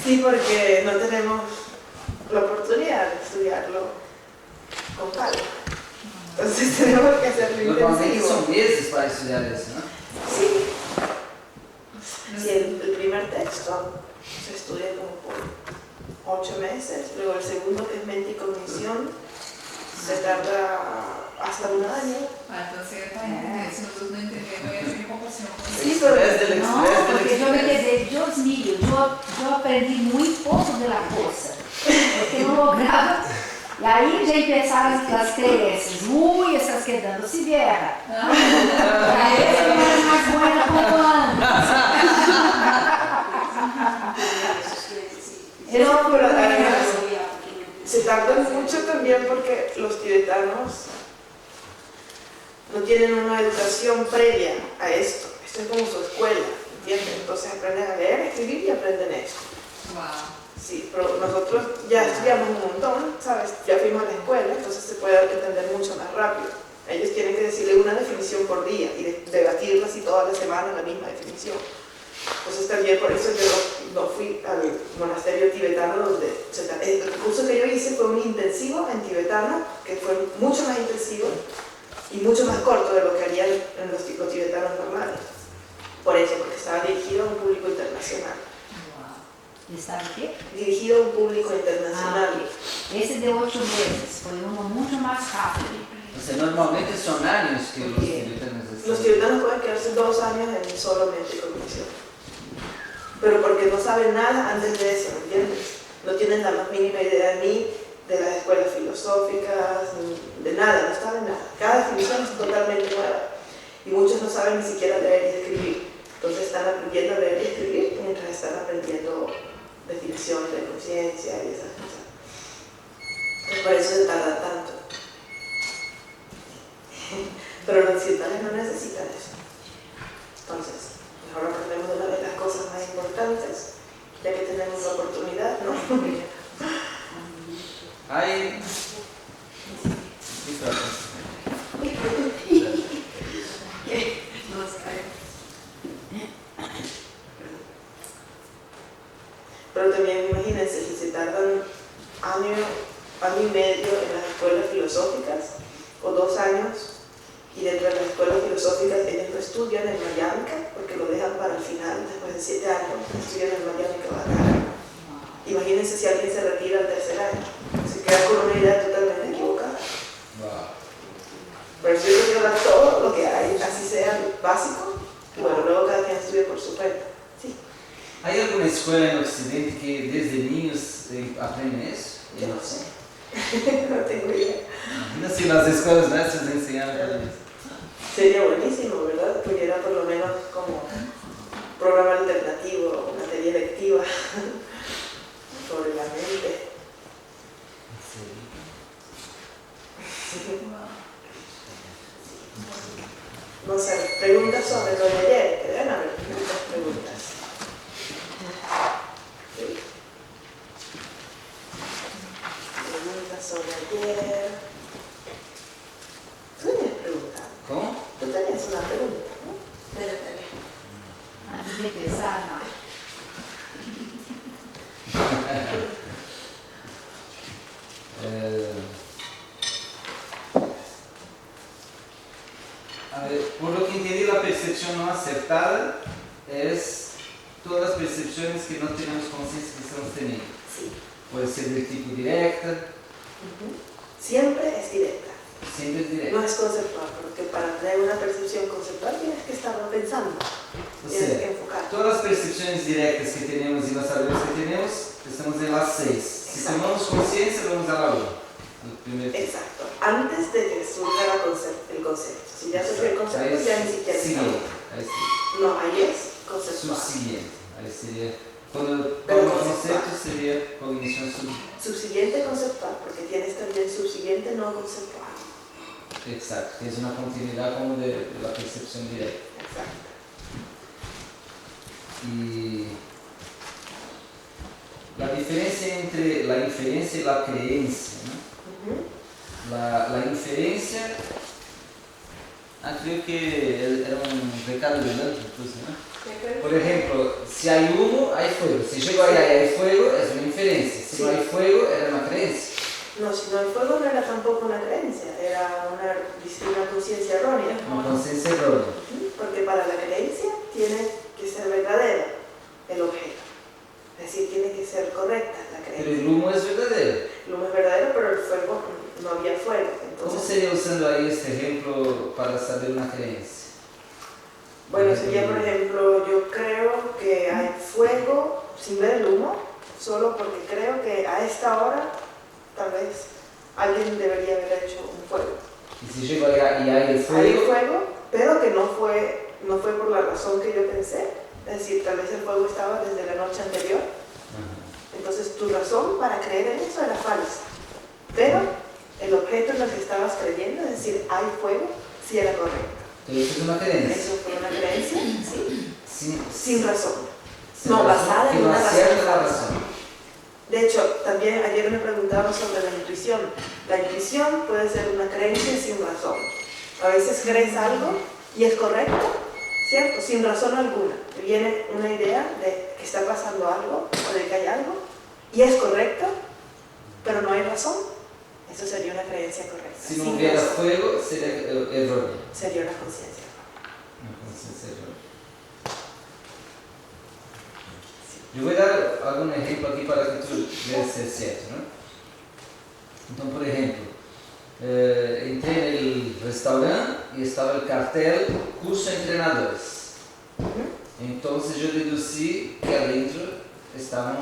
Sí, porque no tenemos la oportunidad de estudiarlo con calma. Entonces tenemos que hacerlo Normalmente intensivo. son meses para estudiar eso, ¿no? Sí. Sí, el primer texto se estudia como por 8 meses, luego el segundo, que es mente y cognición, se tarda hasta 1 año. Entonces, para entender, si nosotros no entendemos, es en comparación con Sí, eso. pero No, porque yo me quedé, Dios mío, yo aprendí muy poco de la cosa, porque no lograba. E aí já começaram as creenças, estás quedando-se vieja. Aí era mais buena como Pero además se tardan mucho también porque los tibetanos no tienen una educación previa a esto. Esto es como su escuela, ¿entiendes? Entonces aprenden a leer, escribir y aprenden esto. Wow. Sí, pero nosotros ya estudiamos un montón, ¿sabes? Ya fuimos a la escuela, entonces se puede entender mucho más rápido. Ellos tienen que decirle una definición por día y debatirla así toda la semana la misma definición. Entonces también por eso yo no fui al monasterio tibetano donde el curso que yo hice fue un intensivo en tibetano, que fue mucho más intensivo y mucho más corto de lo que harían en los tibetanos normales. Por eso, porque estaba dirigido a un público internacional. ¿Sabe qué? Dirigido a un público internacional. Esse de 8 meses, foi uno mucho más rápido. O sea, normalmente son años que los tibetanos están. Los tibetanos pueden quedarse 2 años en solamente cognición. Pero porque no saben nada antes de eso, ¿me entiendes? No tienen la más mínima idea ni de las escuelas filosóficas, ni de nada, no saben nada. Cada definición es totalmente nueva. Y muchos no saben ni siquiera leer y escribir. Entonces están aprendiendo a leer y escribir mientras están aprendiendo definiciones de conciencia y esas cosas. Y por eso se tarda tanto. Pero los occidentales no necesitan eso. Entonces, mejor aprendemos de una vez las cosas más importantes, ya que tenemos la oportunidad, ¿no? Hay... Pero también imagínense, si se tardan año y medio en las escuelas filosóficas, o 2 años, y dentro de las escuelas filosóficas ellos no estudian el Madhyamika, porque lo dejan para el final, después de 7 años, estudian el Madhyamika Bhattacharya. Imagínense si alguien se retira al 3er año, se queda con una idea totalmente equivocada. Por eso yo quiero dar todo lo que hay, así sea básico, y bueno, luego cada quien estudia por su cuenta. Sí. ¿Hay alguna escuela en Occidente que desde niños aprenden eso? Yo no sé. No tengo idea. No sé si las escuelas nuestras enseñan todo eso. Sería buenísimo, ¿verdad? Pudiera por lo menos como programa alternativo, materia electiva sobre la mente. No sé, preguntas sobre lo de ayer, que deben haber muchas preguntas. Sí. Preguntas sobre ayer. Tú tenías preguntas. ¿Cómo? Tú tenías una pregunta, ¿no? Espérate. Antes de empezar, no. A ver, por lo que entendí, la percepción no acertada es todas las percepciones que no tenemos conciencia que estamos teniendo. Sí. Puede ser del tipo directa. Siempre es directa. Siempre es directa. No es conceptual, porque para tener una percepción conceptual tienes que estarlo pensando. O Tienes sea, que enfocar. todas las percepciones directas que tenemos y las saberes que tenemos, estamos en las 6. Si Exacto. tomamos conciencia, vamos a la 1. Exacto. Antes de que surja el concepto. Si ya surgió el concepto, ya ni siquiera Siguiente. está. Ahí sí. No, ahí es conceptual. Subsiguiente. Ahí sería. Cuando Pero el conceptual. concepto sería cognición Subsiguiente conceptual, porque tienes también subsiguiente no conceptual. Exacto, que es una continuidad como de la percepción directa. Exacto. Y la diferencia entre la inferencia y la creencia, ¿no? La inferencia, creo que era un recado de Dante, incluso, ¿no? Por ejemplo, si hay humo, hay fuego. Si llego allá y hay fuego, es una inferencia. Si no hay fuego, era una creencia. No, si no hay fuego no era tampoco una creencia, era una conciencia errónea. Una conciencia errónea. Porque para la creencia tiene que ser verdadero el objeto. Es decir, tiene que ser correcta la creencia. Pero el humo es verdadero. El humo es verdadero, pero el fuego no había fuego. ¿Cómo Entonces, sería usando ahí este ejemplo para saber una creencia? bueno, sería por ejemplo, yo creo que hay fuego sin ver el humo, solo porque creo que a esta hora tal vez alguien debería haber hecho un fuego. Y si llego allá y hay el fuego, Hay fuego, pero que no fue por la razón que yo pensé. Es decir, tal vez el fuego estaba desde la noche anterior. Entonces tu razón para creer en eso era falsa. Pero el objeto en el que estabas creyendo, es decir, hay fuego, sí era correcto. pero eso es una creencia. Eso fue una creencia, sí, sin razón. sin No, razón, basada en que no una acierta razón la falsa. razón. De hecho, también ayer me preguntaban sobre la intuición. La intuición puede ser una creencia sin razón. A veces crees algo y es correcto, ¿cierto? Sin razón alguna. Te viene una idea de que está pasando algo o de que hay algo y es correcto, pero no hay razón. Eso sería una creencia correcta. Si no Sin hubiera razón. fuego, sería erróneo. Sería una conciencia. Una conciencia errónea. Yo voy a dar algún ejemplo aquí para que tú veas si es cierto, ¿no? Entonces, por ejemplo, entré en el restaurante y estaba el cartel curso de entrenadores. Entonces yo deducí que adentro estaban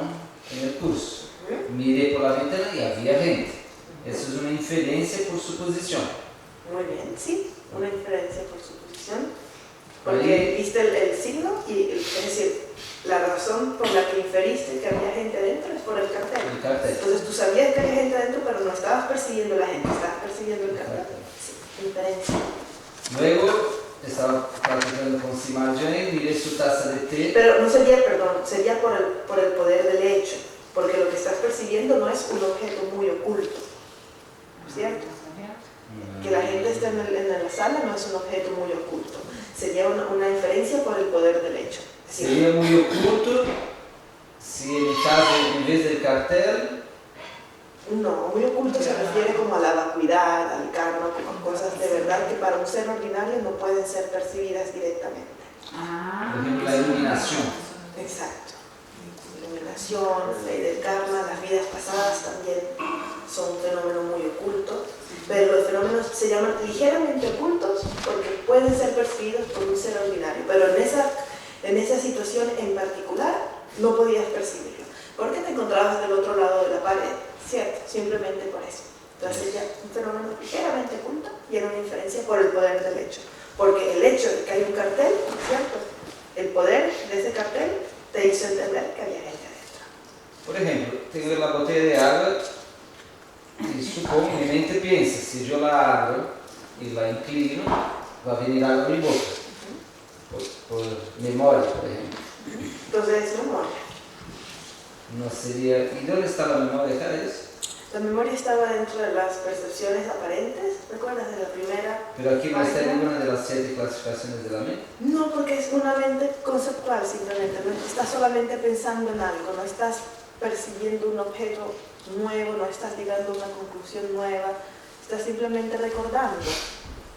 en el curso. Miré por la ventana y había gente. Eso es una inferencia por suposición. Muy bien, sí, una inferencia por suposición. Porque viste el signo y, es decir, la razón por la que inferiste que había gente adentro es por el cartel. El cartel. Entonces tú sabías que había gente adentro, pero no estabas persiguiendo a la gente, estabas persiguiendo el cartel. Sí, inferencia. Luego estaba platicando con Simar Jane, miré su taza de té. Pero no sería, perdón, sería por el poder del hecho, porque lo que estás persiguiendo no es un objeto muy oculto, ¿cierto? Que la gente esté en la sala no es un objeto muy oculto, sería una inferencia por el poder del hecho. Es decir, Sería muy oculto si en mi caso, en vez del cartel, no, muy oculto se refiere como a la vacuidad, al karma, como cosas de verdad que para un ser ordinario no pueden ser percibidas directamente. por ejemplo, la iluminación. Exacto. Iluminación, ley del karma, las vidas pasadas también son un fenómeno muy oculto, pero los fenómenos se llaman ligeramente ocultos porque pueden ser percibidos por un ser ordinario, pero en esa situación en particular no podías percibirlo, porque te encontrabas del otro lado de la pared, ¿cierto? Simplemente por eso. Entonces ya un fenómeno ligeramente oculto y era una inferencia por el poder del hecho, porque el hecho de que hay un cartel, ¿cierto? El poder de ese cartel te hizo entender que había gente adentro. Por ejemplo, tengo la botella de agua y supongo, mi mente piensa, si yo la abro y la inclino, va a venir agua a mi boca. Por memoria, por ejemplo. Entonces es memoria. No sería... ¿Y dónde está la memoria acá de eso? La memoria estaba dentro de las percepciones aparentes, ¿recuerdas de la primera? Pero aquí no está página? ninguna de las 7 clasificaciones de la mente. No, porque es una mente conceptual simplemente, no estás solamente pensando en algo, no estás percibiendo un objeto nuevo, no estás llegando a una conclusión nueva, estás simplemente recordando.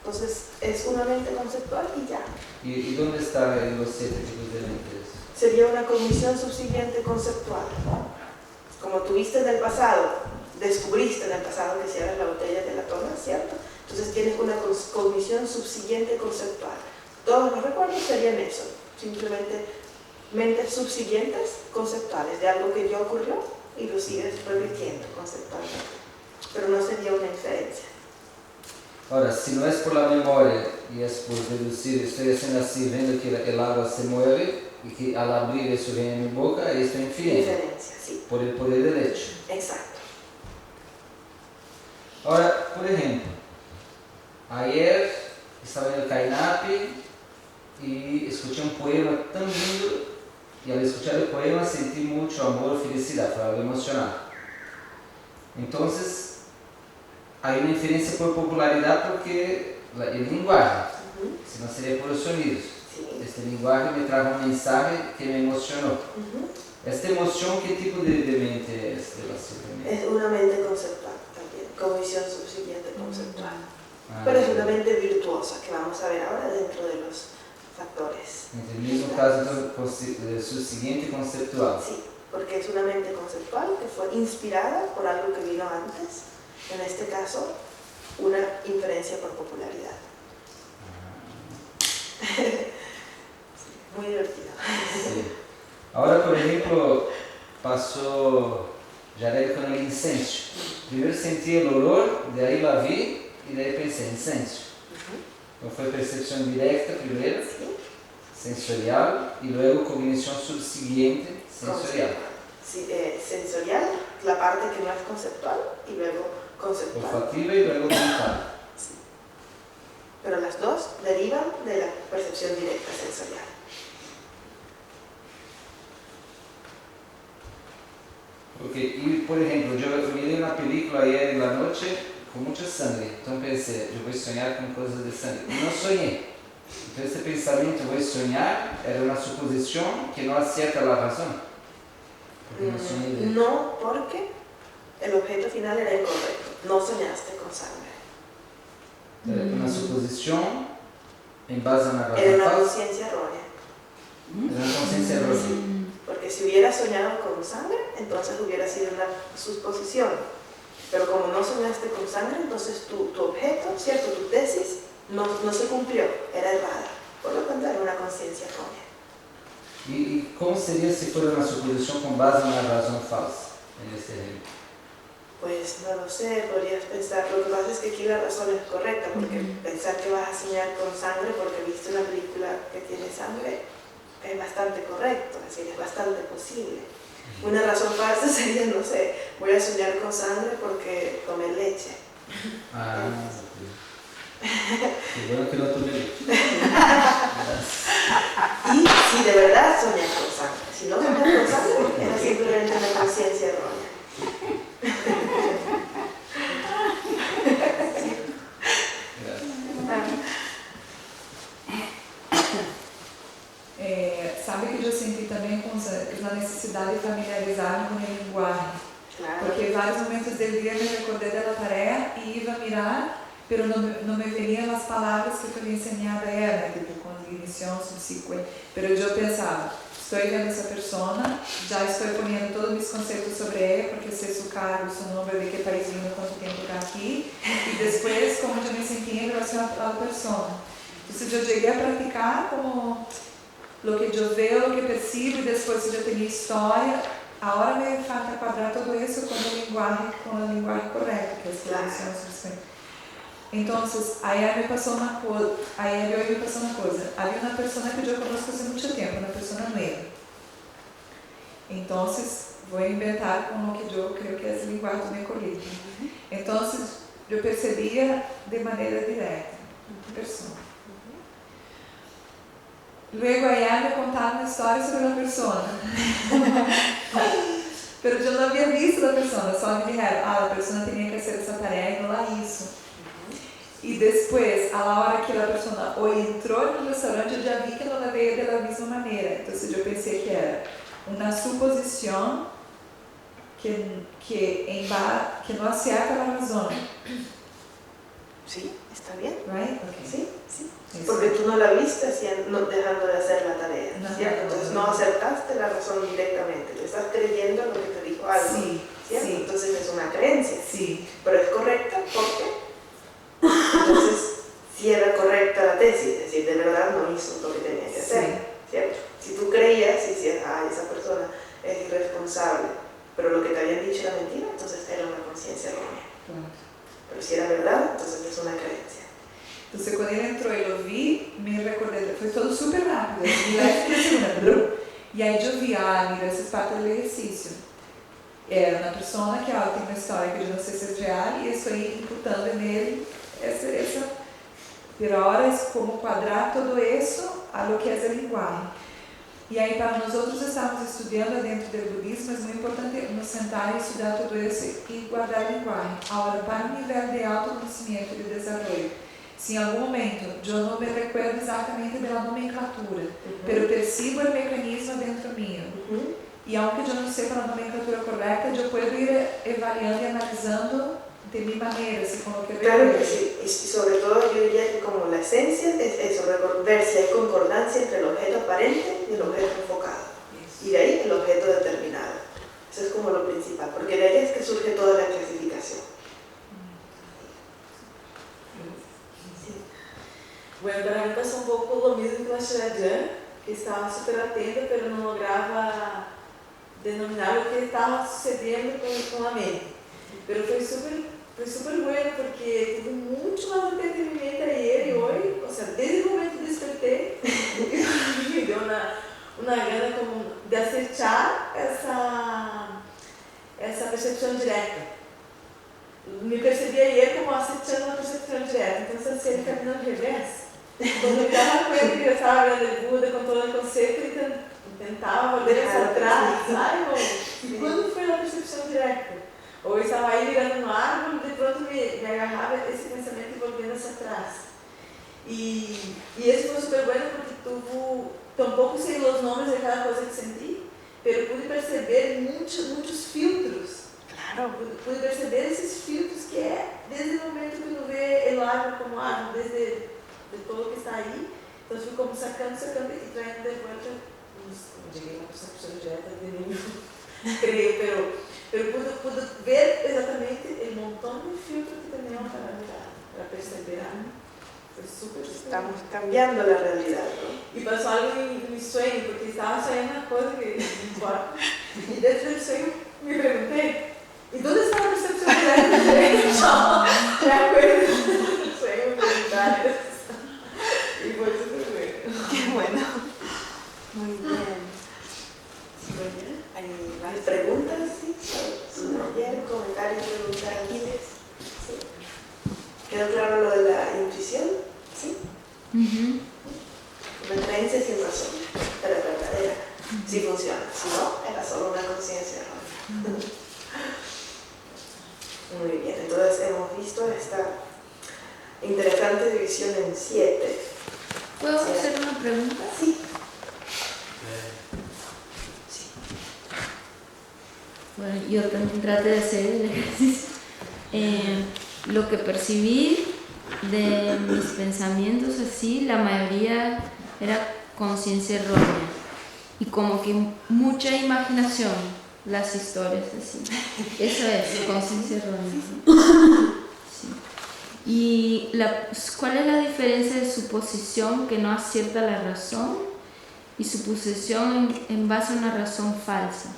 Entonces es una mente conceptual y ya. ¿Y dónde están los 7 tipos de mentes? Sería una cognición subsiguiente conceptual. Como tuviste en el pasado, descubriste en el pasado que si eras la botella de la tona, ¿cierto? Entonces tienes una cognición subsiguiente conceptual. Todos los recuerdos serían eso, simplemente mentes subsiguientes conceptuales de algo que ya ocurrió y lo sigues repitiendo conceptualmente. Pero no sería una inferencia. Ahora, si no es por la memoria y es por deducir, estoy haciendo así, viendo que el agua se mueve y que al abrir eso viene en mi boca, y esto es infiriendo. Inferencia, sí. Por el poder del hecho. Exacto. Ahora, por ejemplo, ayer estaba en el Kainapi y escuché un poema tan lindo y al escuchar el poema sentí mucho amor, felicidad, fue algo emocional. Entonces, hay una inferencia por popularidad porque el lenguaje, si no sería por los sonidos. Sí. este lenguaje me trajo un mensaje que me emocionó. ¿Esta emoción qué tipo de mente es de la supermente? Es una mente conceptual también, cognición subsiguiente conceptual. Pero es una mente virtuosa que vamos a ver ahora dentro de los factores. En el mismo caso, subsiguiente conceptual. Sí, porque es una mente conceptual que fue inspirada por algo que vino antes, en este caso, una inferencia por popularidad. Sí, muy divertido. Sí. Ahora, por ejemplo, pasó Jared con el incenso. Primero sentí el olor, de ahí la vi y de ahí pensé, incenso. Então foi percepção directa primeiro, sensorial, y luego cognición subsiguiente, sensorial. Sí, sensorial, la parte que no es conceptual, y luego conceptual. Olfativa y luego mental. Sí. Pero las dos derivan de la percepción directa sensorial. Porque, y por ejemplo, yo miré una película ayer en la noche con mucha sangre, entonces pensé, yo voy a soñar con cosas de sangre. Y no soñé. Entonces este pensamiento, voy a soñar, era una suposición que no acierta la razón. Porque no soñé de... No, porque el objeto final era incorrecto. No soñaste con sangre. Era una suposición en base a una razón Era una falsa. conciencia errónea. Era una conciencia errónea. Porque si hubiera soñado con sangre, entonces hubiera sido una suposición. Pero como no soñaste con sangre, entonces tu objeto, ¿cierto? Tu tesis no se cumplió, era errada. Por lo tanto, era una conciencia errónea. ¿Y cómo sería si fuera una suposición con base en una razón falsa en este ejemplo? Pues no lo sé, podrías pensar. Lo que pasa es que aquí la razón es correcta, porque pensar que vas a soñar con sangre porque viste una película que tiene sangre es bastante correcto, es decir, es bastante posible. Una razón falsa sería, no sé, voy a soñar con sangre porque tomé leche. Ah, ok. Qué bueno que no tomé leche. Y si de verdad soñas con sangre, si no soñas con sangre, era simplemente una conciencia errónea. Sabe que eu senti também com a necessidade de familiarizar com a linguagem. Claro. Porque en varios momentos del día me recordé de la tarea y iba a mirar, pero no me venían las palabras que eu había enseñado a ela, tipo cognición subsecuente. Pero yo pensaba, estoy viendo a esa persona, ya estoy poniendo todos mis conceptos sobre ella, porque sé su cargo, su nombre, de qué país vino, cuánto tiempo está aquí, y después como yo me sentía en relación a la persona. Entonces yo llegué a practicar como lo que yo veo, lo que percibo, y después yo tenía historia. Ahora me falta cuadrar todo eso con el lenguaje correcto, que es la cognición subsecuente. Entonces, ayer me pasó una cosa. Había una persona que yo conozco hace mucho tiempo, una persona nueva. Entonces, voy a inventar con lo que yo creo que es el lenguaje de mi colectivo. Entonces, yo percibía de manera directa, persona. Luego allá me contaron una historia sobre la persona. Pero yo no había visto la persona, solo me dijeron, la persona tenía que hacer esa tarea y no la hizo. Y después, a la hora que la persona hoy entró en el restaurante, yo ya vi que no la veía de la misma manera. Entonces yo pensé que era una suposición que no acierta la razón. Sí, está bien. Right? Okay. Sí, sí. Porque tú no la viste dejando de hacer la tarea, ¿cierto? Entonces no acertaste la razón directamente, te estás creyendo lo que te dijo algo, ¿cierto? Sí. Entonces es una creencia, Sí. pero es correcta porque entonces sí era correcta la tesis, es decir, de verdad no hizo lo que tenía que hacer, ¿cierto? Si tú creías y decías, esa persona es irresponsable, pero lo que te habían dicho era mentira, entonces era una conciencia errónea. Pero si era verdad, entonces es una creencia. Entonces cuando él entró y lo vi, me recordé, fue todo súper rápido. Y ahí yo vi, mira, essa es parte del ejercicio. Era una persona que tem uma história que eu não sei se es real y estoy imputando en él esa. Pero ahora es como cuadrar todo eso a lo que es el lenguaje. E aí para nosotros estamos estudiando dentro do budismo, é muito importante nos sentar e estudar tudo isso e guardar a linguagem. Agora, para o nível de autoconhecimento e de desenvolvimento, se em algum momento eu não me recuerdo exatamente da nomenclatura, pero percibo o mecanismo dentro mío, e aunque eu não sepa a nomenclatura correta, eu posso ir avaliando e analisando de mi maneira, así como que Claro que sí, y sobre todo yo diría que como la esencia es eso, ver si hay concordancia entre el objeto aparente y el objeto enfocado, y de ahí el objeto determinado. Eso es como lo principal, porque de ahí es que surge toda la clasificación. Sí. Bueno, para mí pasó un poco lo mismo con la Shirajan, que estaba súper atenta, pero no lograba denominar lo que estaba sucediendo con la mente. Pero fue súper bueno porque tuve mucho más entretenimiento ayer y hoy, o sea, desde el momento que desperté, me dio una gana como de acechar essa percepção direta. Me percebi ayer como acechando uma percepção direta, então se ele caminhando de revés, quando eu me dava conta que eu estava vendo Buda com todo o conceito, ele tentava volver hacia atrás, sabe? E quando foi a percepção direta? Ou eu estava aí mirando no árvore, de pronto me agarrava esse pensamento e volvendo hacia atrás. E isso foi super bueno porque tampouco sei os nomes de cada coisa que senti, pero pude perceber muitos filtros. Claro. Pude perceber esses filtros que é desde o momento que eu vê o árvore como árvore, desde de todo o que está aí. Então fui como sacando e traindo de volta, não diria uma percepção direta de nenhum, creio, pero pude ver exatamente o montão de filtros que teníamos para perceber. Foi super. Estamos cambiando la realidad, ¿no? E passou algo em mi sueño, porque estava sonhando uma coisa que não importa. E dentro do sonho me perguntei, e onde está a percepção direta do sonho? De acordo com o sonho, me perguntaram. E foi super bueno. Qué bueno. Muy bien. ¿Hay más preguntas? ¿Sí? ¿Subrayer, comentarios, preguntas? ¿Sí? ¿Quedó claro lo de la intuición? ¿Sí? Una creencia sin razón, pero verdadera. Sí funciona. Si no, era solo una conciencia errónea. Muy bien, entonces hemos visto esta interesante división en 7. ¿Puedo hacer una pregunta? Sí. Bueno, yo también traté de hacer el ejercicio. Lo que percibí de mis pensamientos así, la mayoría era conciencia errónea. Y como que mucha imaginación, las historias así. Eso es, conciencia errónea. Sí. ¿Y cuál es la diferencia de suposición que no acierta la razón y suposición en base a una razón falsa?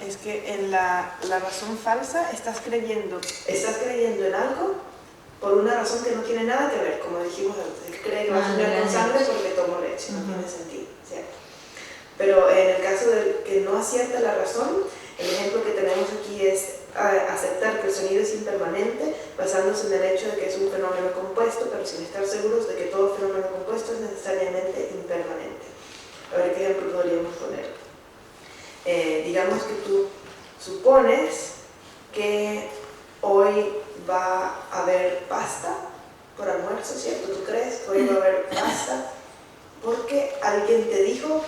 Es que en la razón falsa estás creyendo en algo por una razón que no tiene nada que ver, como dijimos antes. Él cree que va a soñar con sangre porque tomó leche, no tiene sentido, ¿cierto? Pero en el caso de que no acierta la razón, el ejemplo que tenemos aquí es aceptar que el sonido es impermanente, basándose en el hecho de que es un fenómeno compuesto, pero sin estar seguros de que todo fenómeno compuesto es necesariamente impermanente. A ver qué ejemplo podríamos poner. Digamos que tú supones que hoy va a haber pasta por almuerzo, ¿cierto? Tú crees que hoy va a haber pasta porque alguien te dijo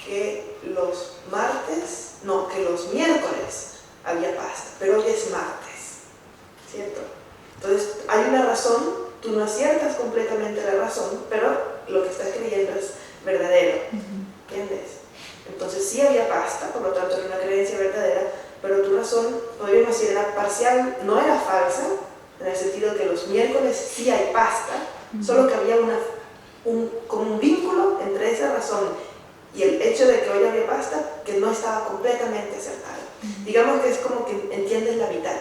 que los miércoles había pasta, pero hoy es martes, ¿cierto? Entonces hay una razón, tú no aciertas completamente la razón, pero lo que estás creyendo es verdadero, ¿entiendes? Entonces sí había pasta, por lo tanto era una creencia verdadera, pero tu razón, podríamos decir, era parcial, no era falsa, en el sentido que los miércoles sí hay pasta, solo que había como un vínculo entre esa razón y el hecho de que hoy había pasta que no estaba completamente acertado. Digamos que es como que entiendes la mitad.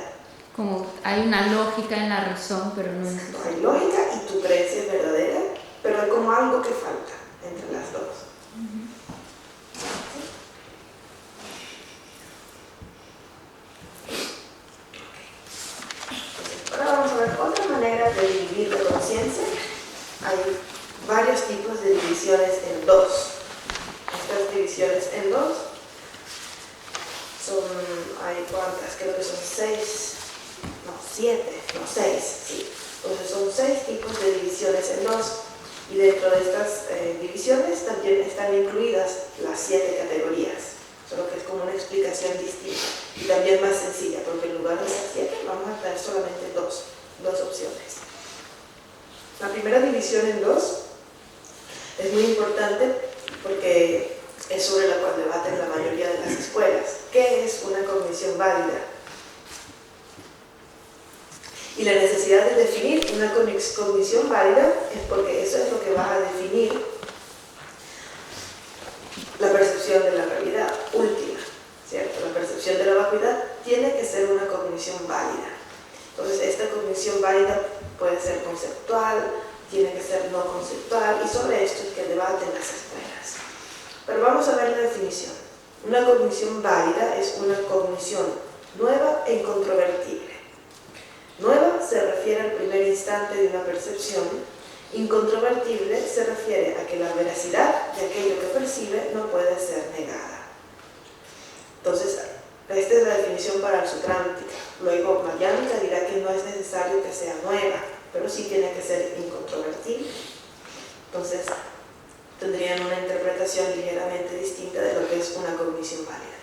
Como hay una lógica en la razón, pero no es... Hay lógica y tu creencia es verdadera, pero hay como algo que falta entre las dos. Ahora vamos a ver otra manera de dividir la conciencia. Hay varios tipos de divisiones en dos. Estas divisiones en dos hay cuántas, creo que son 6, no, 7, no, 6, sí. Entonces son 6 tipos de divisiones en 2. Y dentro de estas divisiones también están incluidas las 7 categorías, solo que es como una explicación distinta y también más sencilla, porque en lugar de las 7 vamos a tener solamente dos opciones. La primera división en 2 es muy importante porque es sobre la cual debaten la mayoría de las escuelas. ¿Qué es una cognición válida? Y la necesidad de definir una cognición válida es porque eso es lo que va a definir la percepción de la realidad última, ¿cierto? La percepción de la vacuidad tiene que ser una cognición válida. Entonces, esta cognición válida puede ser conceptual, tiene que ser no conceptual, y sobre esto es que debaten las escuelas. Pero vamos a ver la definición. Una cognición válida es una cognición nueva e incontrovertible. Nueva se refiere al primer instante de una percepción. Incontrovertible se refiere a que la veracidad de aquello que percibe no puede ser negada. Entonces, esta es la definición paraxocrántica. Luego, Mayámica dirá que no es necesario que sea nueva, pero sí tiene que ser incontrovertible. Entonces, tendrían una interpretación ligeramente distinta de lo que es una cognición válida.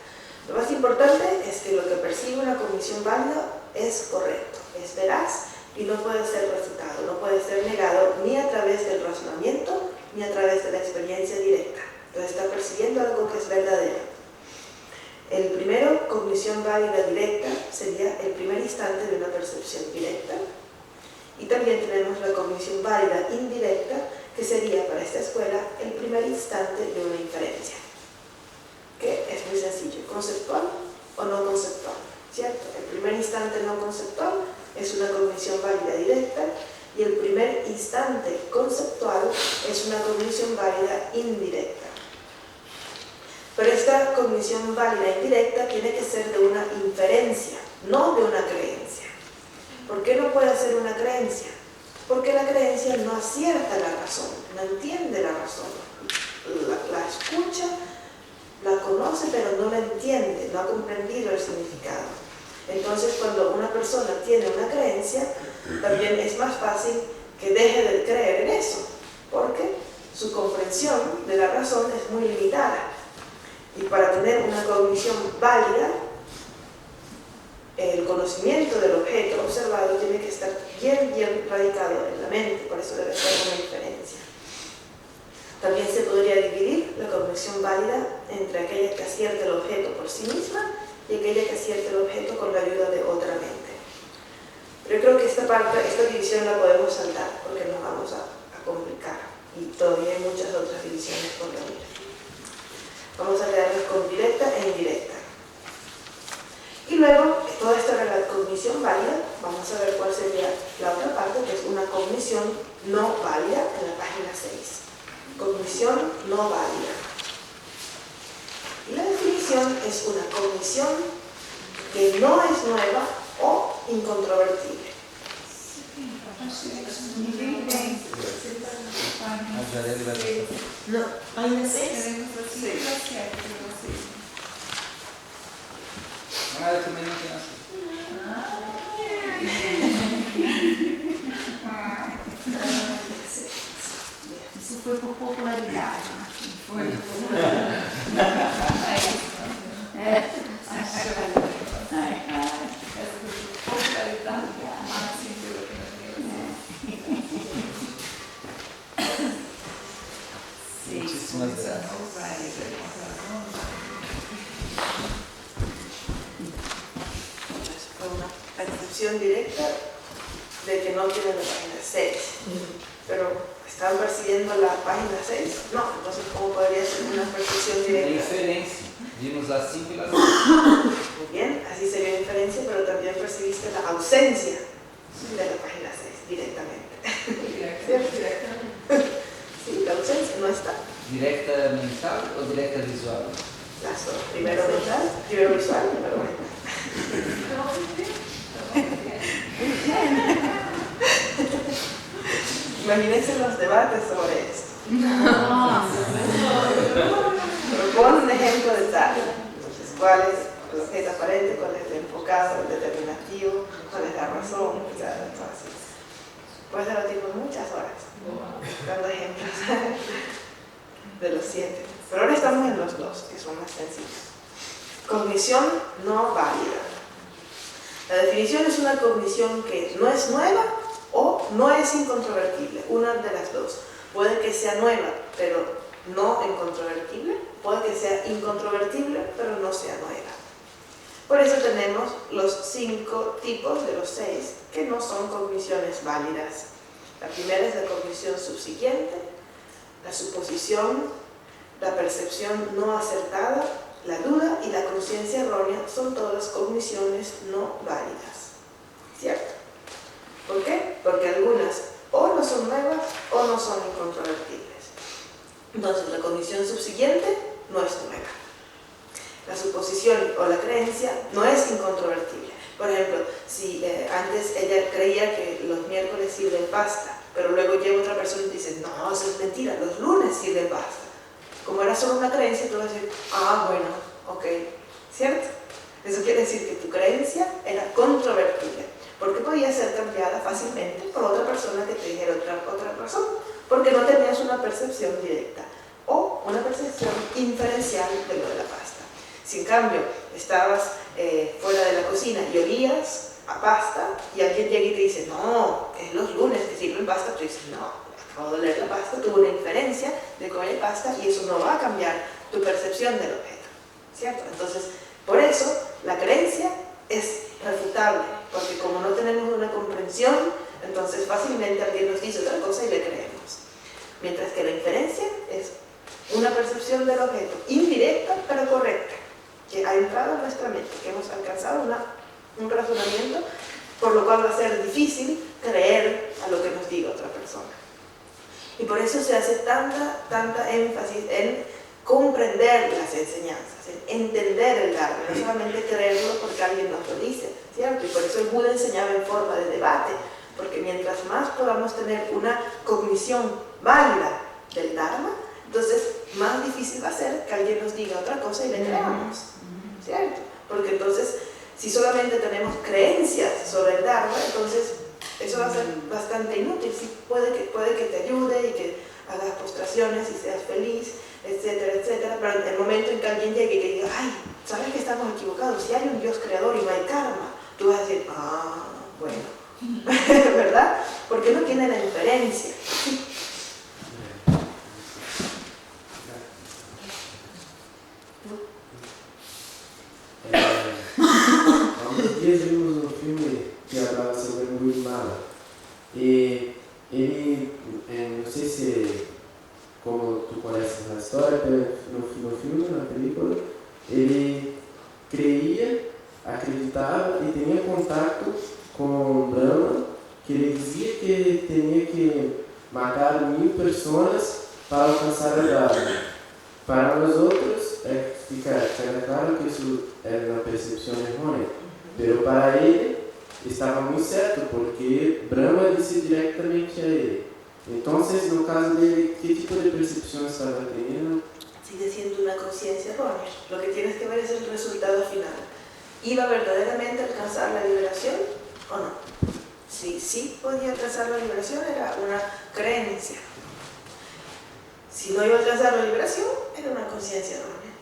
Lo más importante es que lo que percibe una cognición válida es correcto, es veraz y no puede ser refutado, no puede ser negado ni a través del razonamiento ni a través de la experiencia directa. Entonces está percibiendo algo que es verdadero. El primero, cognición válida directa, sería el primer instante de una percepción directa. Y también tenemos la cognición válida indirecta, que sería para esta escuela el primer instante de una inferencia, que es muy sencillo, conceptual o no conceptual, ¿cierto? El primer instante no conceptual es una cognición válida directa y el primer instante conceptual es una cognición válida indirecta. Pero esta cognición válida indirecta tiene que ser de una inferencia, no de una creencia. ¿Por qué no puede ser una creencia? Porque la creencia no acierta la razón, no entiende la razón, la escucha, la conoce pero no la entiende, no ha comprendido el significado. Entonces, cuando una persona tiene una creencia, también es más fácil que deje de creer en eso, porque su comprensión de la razón es muy limitada. Y para tener una cognición válida, el conocimiento del objeto observado tiene que estar bien radicado en la mente, por eso debe ser una inferencia. También se podría dividir la cognición válida entre aquella que acierta el objeto por sí misma y aquella que acierta el objeto con la ayuda de otra mente. Pero yo creo que esta división la podemos saltar porque nos vamos a complicar y todavía hay muchas otras divisiones por venir. Vamos a quedarnos con directa e indirecta. Y luego, toda esta era la cognición válida, vamos a ver cuál sería la otra parte, que es una cognición no válida en la página 6. Cognición no válida. Y la definición es una cognición que no es nueva o incontrovertible. No, Página 6. Ah, eu também não tenho assim. Isso foi por popularidade. foi. Popularidade máxima Muitíssimas graças. Una percepción directa de que no tienen la página 6, pero ¿están percibiendo la página 6? No, entonces ¿cómo podría ser una percepción A directa? inferência. Vimos as 5 e as 6. Muy bien, así sería inferencia, pero también percibiste la ausencia de la página 6 directamente. Sí, la ausencia no está. Directa mental ou directa visual? Las dos, primero mental, primero visual, primero mental. Imagínense los debates sobre esto. Propon un ejemplo de tal. Entonces, ¿cuál es el objeto aparente? ¿Cuál es el enfocado, el determinativo? ¿Cuál es la razón? Así. Puedes debatir por muchas horas, dando ejemplos de los 7. Pero ahora estamos en los 2, que son más sencillos. Cognición no válida. La definición es una cognición que no es nueva o no es incontrovertible, una de las dos. Puede que sea nueva, pero no incontrovertible. Puede que sea incontrovertible, pero no sea nueva. Por eso tenemos los 5 tipos de los 6 que no son cogniciones válidas. La primera es la cognición subsiguiente, la suposición, la percepción no acertada, la duda y la conciencia errónea son todas cogniciones no válidas. ¿Cierto? ¿Por qué? Porque algunas o no son nuevas o no son incontrovertibles. Entonces, la cognición subsiguiente no es nueva. La suposición o la creencia no es incontrovertible. Por ejemplo, si antes ella creía que los miércoles sirven pasta, pero luego llega otra persona y dice, no, eso es mentira, los lunes sirven pasta. Como era solo una creencia, tú vas a decir, ah, bueno, ok, ¿cierto? Eso quiere decir que tu creencia era controvertible, porque podía ser cambiada fácilmente por otra persona que te dijera otra razón, porque no tenías una percepción directa o una percepción inferencial de lo de la pasta. Si en cambio estabas fuera de la cocina y olías a pasta y alguien llega y te dice, no, es los lunes que sirven pasta, tú dices, no, acabo de oler la pasta, tuve una inferencia de que hay pasta y eso no va a cambiar tu percepción del objeto, ¿cierto? Entonces, por eso la creencia es refutable, porque como no tenemos una comprensión, entonces fácilmente alguien nos dice otra cosa y le creemos. Mientras que la inferencia es una percepción del objeto indirecta pero correcta, que ha entrado en nuestra mente, que hemos alcanzado un razonamiento, por lo cual va a ser difícil creer a lo que nos diga otra persona. Y por eso se hace tanta énfasis en comprender las enseñanzas, en entender el Dharma, no solamente creerlo porque alguien nos lo dice, ¿cierto? Y por eso el Buda enseñaba en forma de debate, porque mientras más podamos tener una cognición válida del Dharma, entonces más difícil va a ser que alguien nos diga otra cosa y le creamos, ¿cierto? Porque entonces, si solamente tenemos creencias sobre el Dharma, entonces eso va a ser bastante inútil. Sí, puede que te ayude y que hagas postraciones y seas feliz, etcétera, etcétera, pero en el momento en que alguien llegue y que diga, ay, ¿sabes que estamos equivocados? Si hay un Dios creador y no hay karma, tú vas a decir, ah, bueno, ¿verdad? Porque no tiene la inferencia. Há uns dias vimos um filme que hablava sobre o Guatemala e ele, não sei se como tu conheces a história, no filme, na película, ele creia, acreditava e tinha contato com Brahma, que ele dizia que tinha que matar 1000 pessoas para alcançar a Dharma. Para nós outros, fica claro que isso era uma percepção errônea, mas para ele estava muito certo, porque Brahma disse diretamente a ele. Então, no caso dele, que tipo de percepção estava tendo? Sigue siendo una conciencia errónea. Lo que tienes que ver es el resultado final. ¿Iba verdaderamente a alcanzar la liberación o no? Si sí podía alcanzar la liberación, era una creencia. Si no iba a alcanzar la liberación, era una conciencia errónea.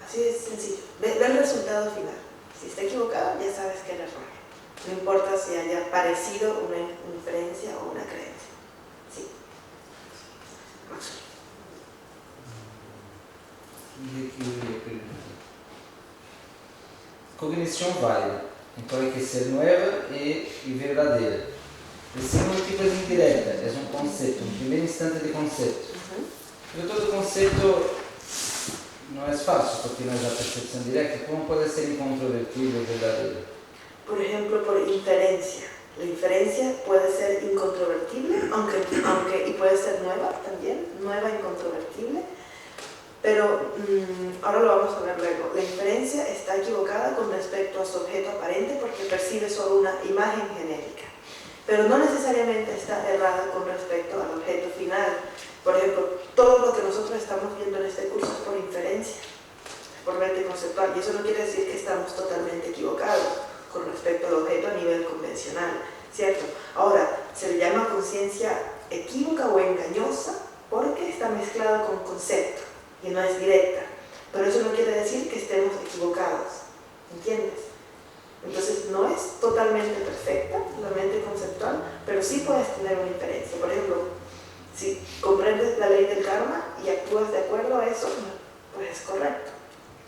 Así de sencillo. Ve el resultado final. Si está equivocado, ya sabes que era erróneo. No importa si haya parecido una inferencia o una creencia. Sí. Cognição válida. Então hay que ser nueva y verdadeira. El segundo tipo es indirecta, es un concepto, un primer instante de concepto. Pero todo concepto no es falso porque no es la percepción directa. ¿Cómo puede ser incontrovertible y verdadero? Por ejemplo, por inferencia. La inferencia puede ser incontrovertible, y puede ser nueva también, nueva incontrovertible, pero ahora lo vamos a ver luego. La inferencia está equivocada con respecto a su objeto aparente porque percibe solo una imagen genérica, pero no necesariamente está errada con respecto al objeto final. Por ejemplo, todo lo que nosotros estamos viendo en este curso es por inferencia, por mente conceptual, y eso no quiere decir que estamos totalmente equivocados con respecto al objeto a nivel convencional, ¿cierto? Ahora, se le llama conciencia equívoca o engañosa porque está mezclada con concepto y no es directa. Pero eso no quiere decir que estemos equivocados, ¿entiendes? Entonces no es totalmente perfecta la mente conceptual, pero sí puedes tener una inferencia. Por ejemplo, si comprendes la ley del karma y actúas de acuerdo a eso, pues es correcto.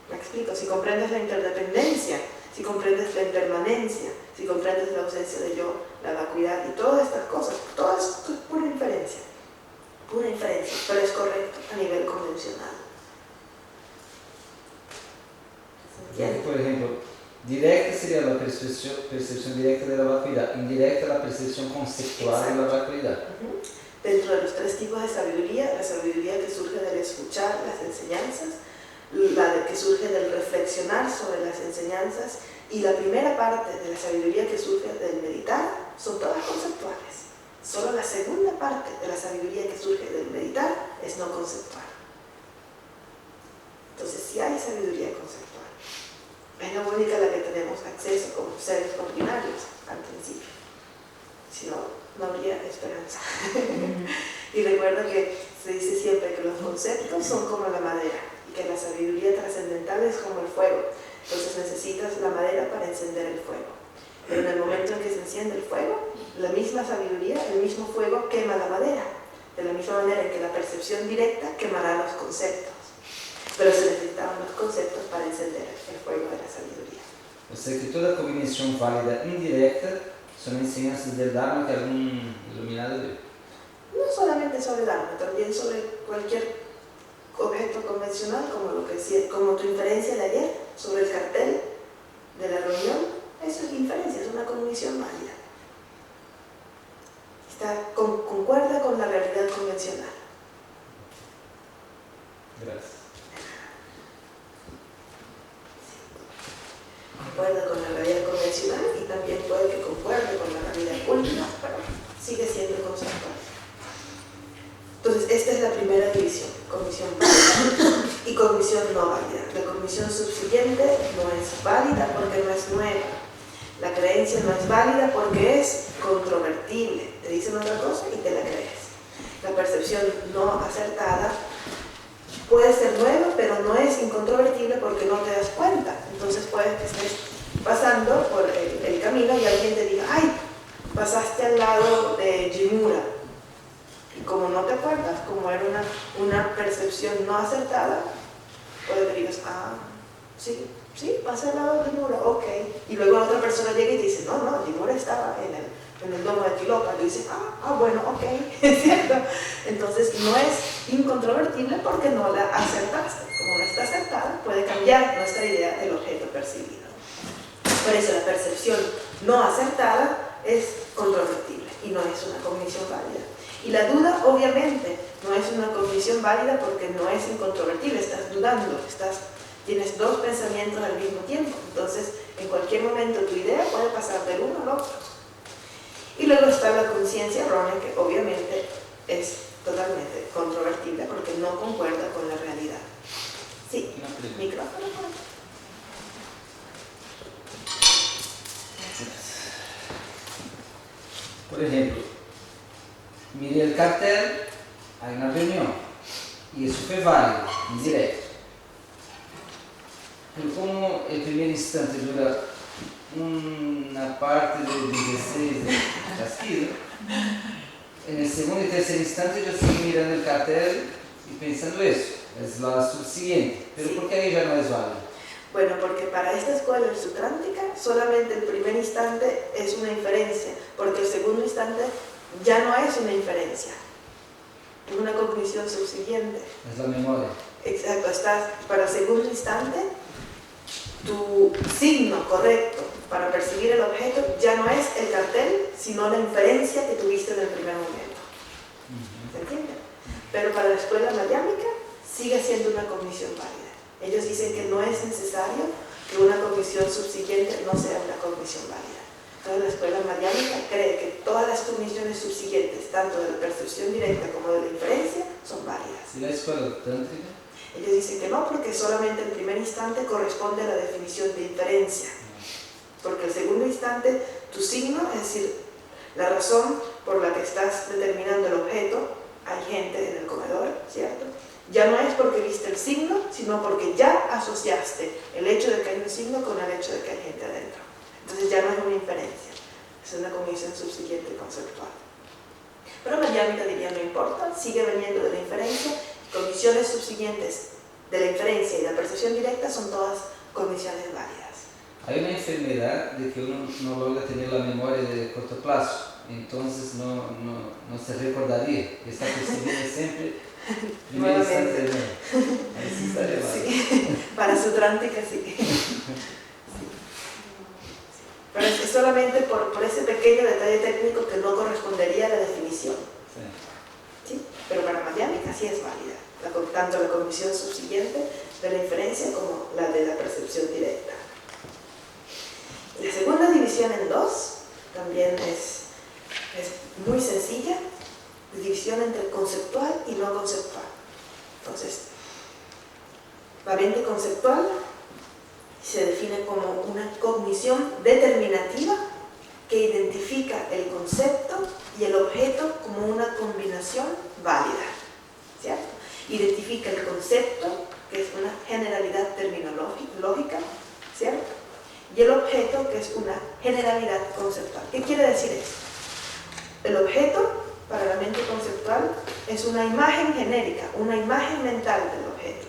Me explico, si comprendes la interdependencia, si comprendes la impermanencia, si comprendes la ausencia de yo, la vacuidad y todas estas cosas, todo esto es pura inferencia, pero es correcto a nivel convencional. ¿Se entiende? Por ejemplo, directa sería la percepción directa de la vacuidad, indirecta la percepción conceptual de la vacuidad. Dentro de los tres tipos de sabiduría, la sabiduría que surge del escuchar las enseñanzas, la que surge del reflexionar sobre las enseñanzas y la primera parte de la sabiduría que surge del meditar, son todas conceptuales. Solo la segunda parte de la sabiduría que surge del meditar es no conceptual. Entonces sí hay sabiduría conceptual. Es la única a la que tenemos acceso como seres ordinarios al principio. Si no, no habría esperanza. Y recuerda que se dice siempre que los conceptos son como la madera y que la sabiduría trascendental es como el fuego. Entonces necesitas la madera para encender el fuego. Pero en el momento en que se enciende el fuego, la misma sabiduría, el mismo fuego quema la madera. De la misma manera en que la percepción directa quemará los conceptos. Pero se necesitaban los conceptos para encender el fuego de la sabiduría. O sea que toda cognición válida indirecta son enseñanzas del Dharma que algún iluminado dio. No solamente sobre Dharma, también sobre cualquier objeto convencional, como tu inferencia de ayer sobre el cartel de la reunión. Eso es inferencia, es una cognición válida. Concuerda con la realidad convencional. Gracias. Concuerda con la realidad convencional y también puede que concuerde con la realidad última, pero sigue siendo conceptual. Entonces, esta es la primera división, cognición válida y cognición no válida. La cognición subsiguiente no es válida porque no es nueva. La creencia no es válida porque es controvertible. Te dicen otra cosa y te la crees. La percepción no acertada puede ser nueva, pero no es incontrovertible porque no te das cuenta. Entonces puede que estés pasando por el camino y alguien te diga, ¡ay! Pasaste al lado de Jimura. Y como no te acuerdas, como era una percepción no acertada, puede que digas, sí, pasé al lado de Jimura, ok. Y luego otra persona llega y dice, no, Jimura estaba en el domo de Tilopa. Y dice, bueno, ok, es cierto. Entonces no es incontrovertible porque no la acertaste. Como no está acertada, puede cambiar nuestra idea del objeto percibido. Por eso la percepción no acertada es controvertible y no es una cognición válida. Y la duda, obviamente, no es una cognición válida porque no es incontrovertible. Estás dudando, tienes dos pensamientos al mismo tiempo. Entonces, en cualquier momento tu idea puede pasar del uno al otro. Y luego está la conciencia errónea, que obviamente es totalmente controvertible porque no concuerda con la realidad. Sí, micrófono. Por ejemplo, miré el cartel, hay una reunión, y eso fue válido, indirecto. Pero como el primer instante dura una parte de 16 de chasquido, en el segundo y tercer instante yo sigo mirando el cartel y pensando eso, es la subsiguiente. Pero ¿por qué ahí ya no es válido? Bueno, porque para esta escuela sutrántica solamente el primer instante es una inferencia, porque el segundo instante ya no es una inferencia, es una cognición subsiguiente. Es la memoria. Exacto, para el segundo instante, tu signo correcto para percibir el objeto ya no es el cartel, sino la inferencia que tuviste en el primer momento. ¿Se entiende? Pero para la escuela mayámica sigue siendo una cognición válida. Ellos dicen que no es necesario que una cognición subsiguiente no sea una cognición válida. Entonces la escuela mayámica cree que todas las cogniciones subsiguientes, tanto de la percepción directa como de la inferencia, son válidas. ¿Y la escuela tántrica? Ellos dicen que no, porque solamente el primer instante corresponde a la definición de inferencia. Porque el segundo instante, tu signo, es decir, la razón por la que estás determinando el objeto, hay gente en el comedor, ¿cierto? Ya no es porque viste el signo, sino porque ya asociaste el hecho de que hay un signo con el hecho de que hay gente adentro. Entonces ya no es una inferencia, es una cognición subsiguiente conceptual. Pero Mariámica diría, no importa, sigue veniendo de la inferencia. Cogniciones subsiguientes de la inferencia y de la percepción directa son todas cogniciones válidas. Hay una enfermedad de que uno no logra tener la memoria de corto plazo, entonces no se recordaría, está percibiendo siempre primer instante de nuevo. Ahí sí estaría mal. Sí. Para su trántica sí. Pero es solamente por ese pequeño detalle técnico que no correspondería a la definición. ¿Sí? Pero para Mariámica sí es válida, tanto la cognición subsiguiente de la inferencia como la de la percepción directa. La segunda división en dos también es muy sencilla, división entre conceptual y no conceptual. Entonces, la mente conceptual se define como una cognición determinativa que identifica el concepto y el objeto como una combinación válida, ¿cierto? Identifica el concepto, que es una generalidad terminológica, ¿cierto? Y el objeto, que es una generalidad conceptual. ¿Qué quiere decir esto? El objeto, para la mente conceptual, es una imagen genérica, una imagen mental del objeto.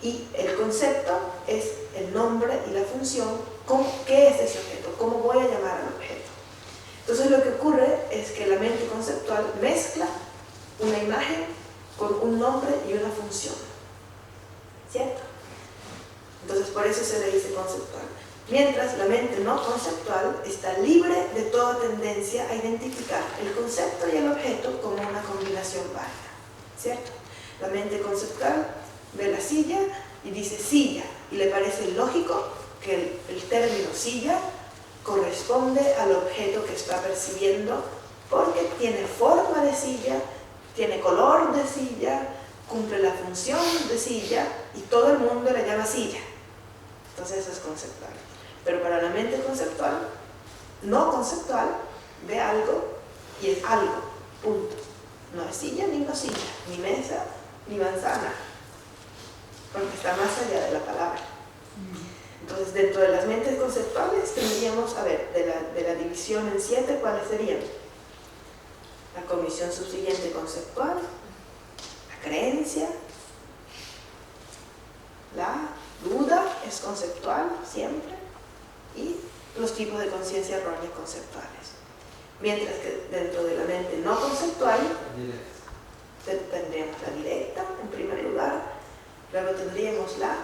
Y el concepto es el nombre y la función. ¿Qué es ese objeto? ¿Cómo voy a llamar al objeto? Entonces lo que ocurre es que la mente conceptual mezcla una imagen con un nombre y una función, ¿cierto? Entonces por eso se le dice conceptual. Mientras la mente no conceptual está libre de toda tendencia a identificar el concepto y el objeto como una combinación válida, ¿cierto? La mente conceptual ve la silla y dice silla, y le parece lógico que el término silla corresponde al objeto que está percibiendo porque tiene forma de silla, tiene color de silla, cumple la función de silla y todo el mundo le llama silla. Entonces eso es conceptual. Pero para la mente conceptual, no conceptual, ve algo y es algo, punto. No es silla ni no silla, ni mesa ni manzana, porque está más allá de la palabra. Entonces, dentro de las mentes conceptuales tendríamos, a ver, de la división en 7, ¿cuáles serían? La cognición subsiguiente conceptual, la creencia, la duda es conceptual siempre, y los tipos de conciencia errónea conceptuales. Mientras que dentro de la mente no conceptual tendríamos la directa en primer lugar, luego tendríamos la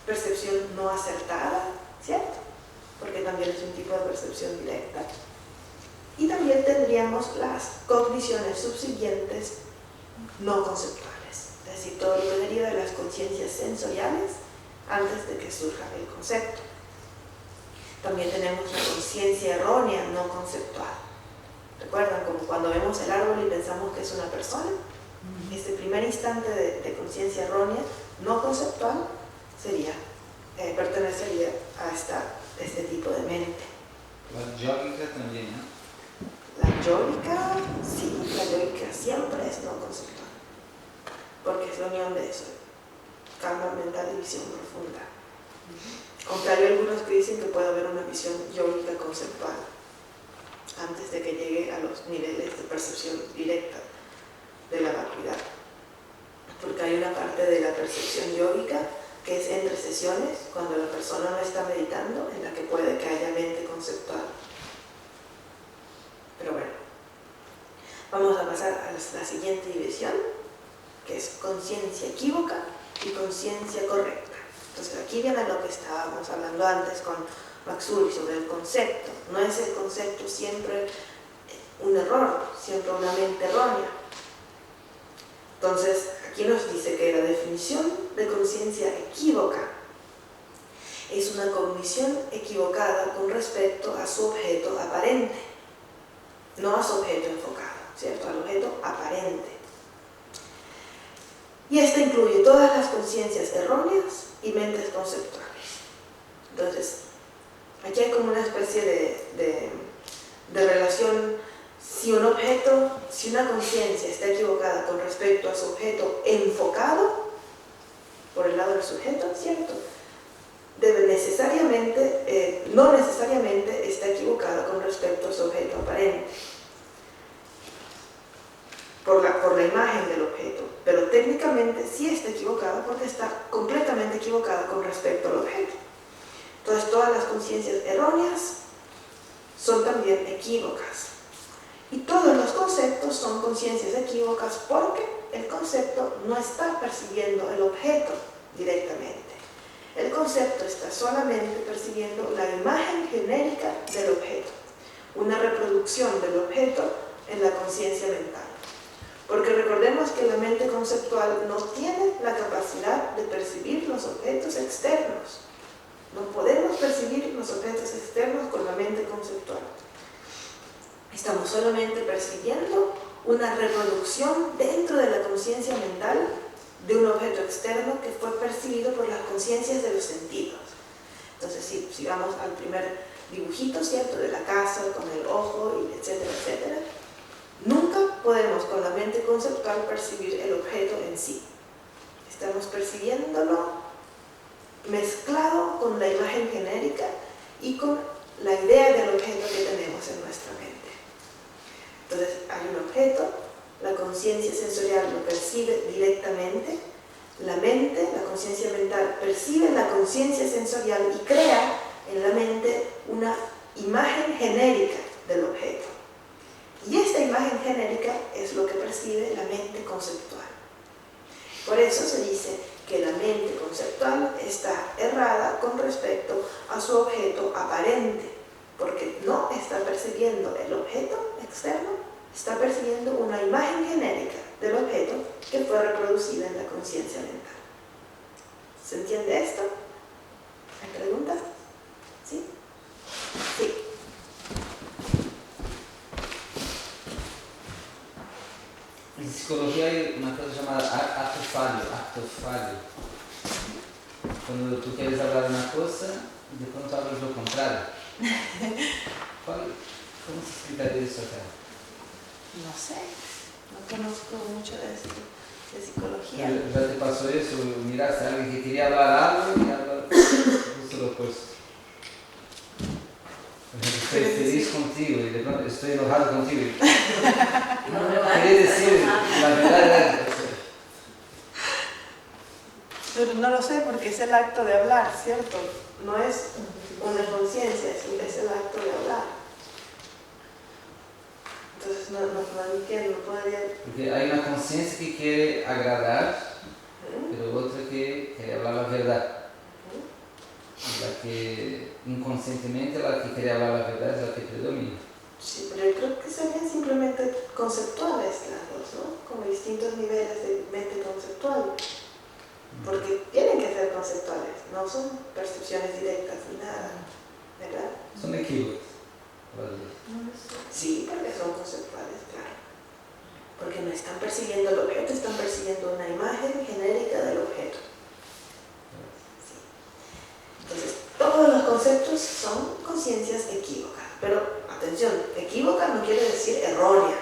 percepción no acertada, ¿cierto? Porque también es un tipo de percepción directa. Y también tendríamos las cogniciones subsiguientes no conceptuales, es decir, todo lo que deriva de las conciencias sensoriales antes de que surja el concepto. También tenemos la conciencia errónea no conceptual. ¿Recuerdan? Como cuando vemos el árbol y pensamos que es una persona. Este primer instante de conciencia errónea no conceptual pertenecería a este tipo de mente. La yógica también, ¿no? La yógica, sí, la yógica siempre es no conceptual, porque es la unión de eso, calma mental y visión profunda. Contrario a algunos que dicen que puede haber una visión yógica conceptual antes de que llegue a los niveles de percepción directa de la vacuidad, porque hay una parte de la percepción yógica que es entre sesiones, cuando la persona no está meditando, en la que puede que haya mente conceptual. Pero bueno, vamos a pasar a la siguiente división, que es conciencia equívoca y conciencia correcta. Entonces aquí viene lo que estábamos hablando antes con Maxuri sobre el concepto. No es el concepto siempre un error, siempre una mente errónea. Entonces aquí nos dice que la definición de conciencia equívoca es una cognición equivocada con respecto a su objeto aparente, no a su objeto enfocado, ¿cierto? Al objeto aparente. Y esta incluye todas las conciencias erróneas y mentes conceptuales. Entonces, aquí hay como una especie de relación si una conciencia está equivocada con respecto a su objeto enfocado por el lado del sujeto, ¿cierto? No necesariamente está equivocada con respecto a su objeto aparente, por la imagen del objeto, pero técnicamente sí está equivocada porque está completamente equivocada con respecto al objeto. Entonces todas las conciencias erróneas son también equívocas. Y todos los conceptos son conciencias equívocas porque el concepto no está percibiendo el objeto directamente. El concepto está solamente percibiendo la imagen genérica del objeto, una reproducción del objeto en la conciencia mental. Porque recordemos que la mente conceptual no tiene la capacidad de percibir los objetos externos. No podemos percibir los objetos externos con la mente conceptual. Estamos solamente percibiendo una reproducción dentro de la conciencia mental de un objeto externo que fue percibido por las conciencias de los sentidos. Entonces, si vamos al primer dibujito, ¿cierto?, de la casa con el ojo, y etcétera, etcétera, nunca podemos con la mente conceptual percibir el objeto en sí. Estamos percibiéndolo mezclado con la imagen genérica y con la idea del objeto que tenemos en nuestra mente. Entonces hay un objeto, la conciencia sensorial lo percibe directamente, la mente, la conciencia mental, percibe la conciencia sensorial y crea en la mente una imagen genérica del objeto. Y esta imagen genérica es lo que percibe la mente conceptual. Por eso se dice que la mente conceptual está errada con respecto a su objeto aparente, porque no está percibiendo el objeto externo, está percibiendo una imagen genérica del objeto que fue reproducida en la conciencia mental. ¿Se entiende esto? ¿Hay preguntas? ¿Sí? Sí. En psicología hay una cosa llamada acto fallo. Cuando tú quieres hablar una cosa, de pronto hablas lo contrario. ¿Cómo se explica eso acá? No sé, no conozco mucho de psicología. ¿Ya te pasó eso? Miraste a alguien que quería hablar algo y habla justo lo opuesto. Estoy feliz contigo y de pronto estoy enojado contigo. Quería decir la verdad. Pero no lo sé porque es el acto de hablar, ¿cierto? No es una conciencia, es el acto de hablar. Entonces no entiendo, no podría... Porque hay una conciencia que quiere agradar, pero otra que quiere hablar la verdad. La que inconscientemente, la que quiere hablar la verdad es la que predomina. Sí, pero yo creo que serían simplemente conceptuales las dos, ¿no? Como distintos niveles de mente conceptual. Porque tienen que ser conceptuales, no son percepciones directas ni nada, ¿verdad? Son equívocos. Sí, porque son conceptuales, claro. Porque no están percibiendo el objeto, están percibiendo una imagen genérica del objeto. Sí. Entonces, todos los conceptos son conciencias equívocas. Pero, atención, equívoca no quiere decir errónea.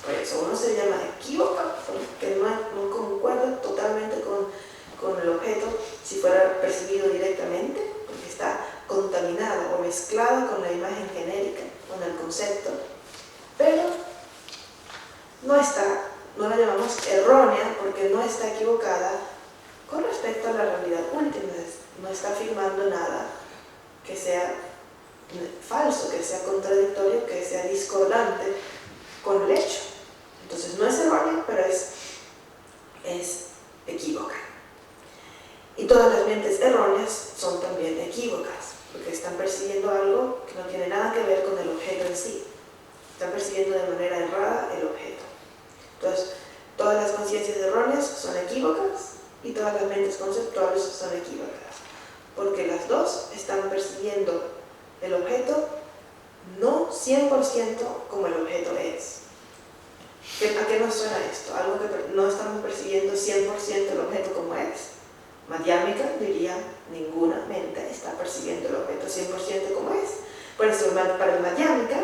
Por eso uno se llama equívoca porque no concuerda totalmente con el objeto si fuera percibido directamente, porque está contaminado o mezclado con la imagen genérica, con el concepto, pero no la llamamos errónea porque no está equivocada con respecto a la realidad última, no está afirmando nada que sea falso, que sea contradictorio, que sea discordante con el hecho. Entonces no es errónea, pero es equívoca. Y todas las mentes erróneas son también equívocas, porque están percibiendo algo que no tiene nada que ver con el objeto en sí. Están percibiendo de manera errada el objeto. Entonces, todas las conciencias erróneas son equívocas y todas las mentes conceptuales son equívocas, porque las dos están percibiendo el objeto no 100% como el objeto es. ¿A qué nos suena esto? Algo que no estamos percibiendo 100% el objeto como es. Madhyamika diría, ninguna mente está percibiendo el objeto 100% como es. Por eso, para el Madhyamika,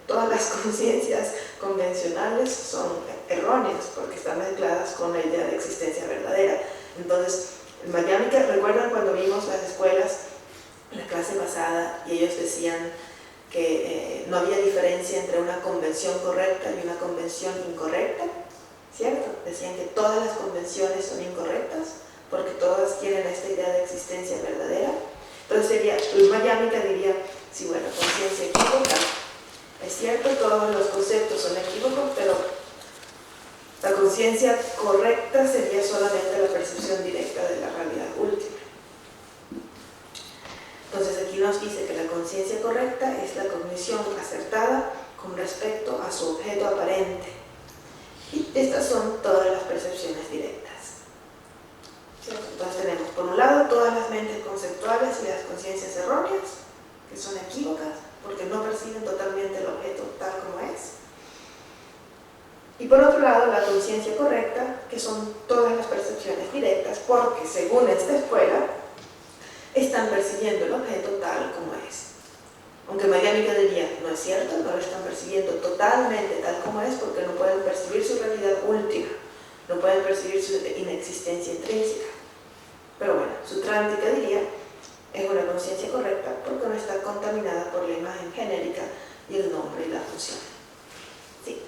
todas las conciencias convencionales son erróneas porque están mezcladas con la idea de existencia verdadera. Entonces, en Miami, que recuerdan cuando vimos las escuelas en la clase pasada y ellos decían que no había diferencia entre una convención correcta y una convención incorrecta, ¿cierto? Decían que todas las convenciones son incorrectas porque todas tienen esta idea de existencia verdadera. Entonces sería, Miami diría, sí, bueno, conciencia equívoca, es cierto, todos los conceptos son equívocos, pero la conciencia correcta sería solamente la percepción directa de la realidad última. Entonces aquí nos dice que la conciencia correcta es la cognición acertada con respecto a su objeto aparente. Y estas son todas las percepciones directas. ¿Cierto? Entonces tenemos por un lado todas las mentes conceptuales y las conciencias erróneas, que son equívocas porque no perciben totalmente el objeto tal como es. Y por otro lado la conciencia correcta, que son todas las percepciones directas porque según esta escuela están percibiendo el objeto tal como es. Aunque Miami diría, no es cierto, no lo están percibiendo totalmente tal como es porque no pueden percibir su realidad última, no pueden percibir su inexistencia intrínseca. Pero bueno, Sutrántica diría, es una conciencia correcta porque no está contaminada por la imagen genérica y el nombre y la función. Sí.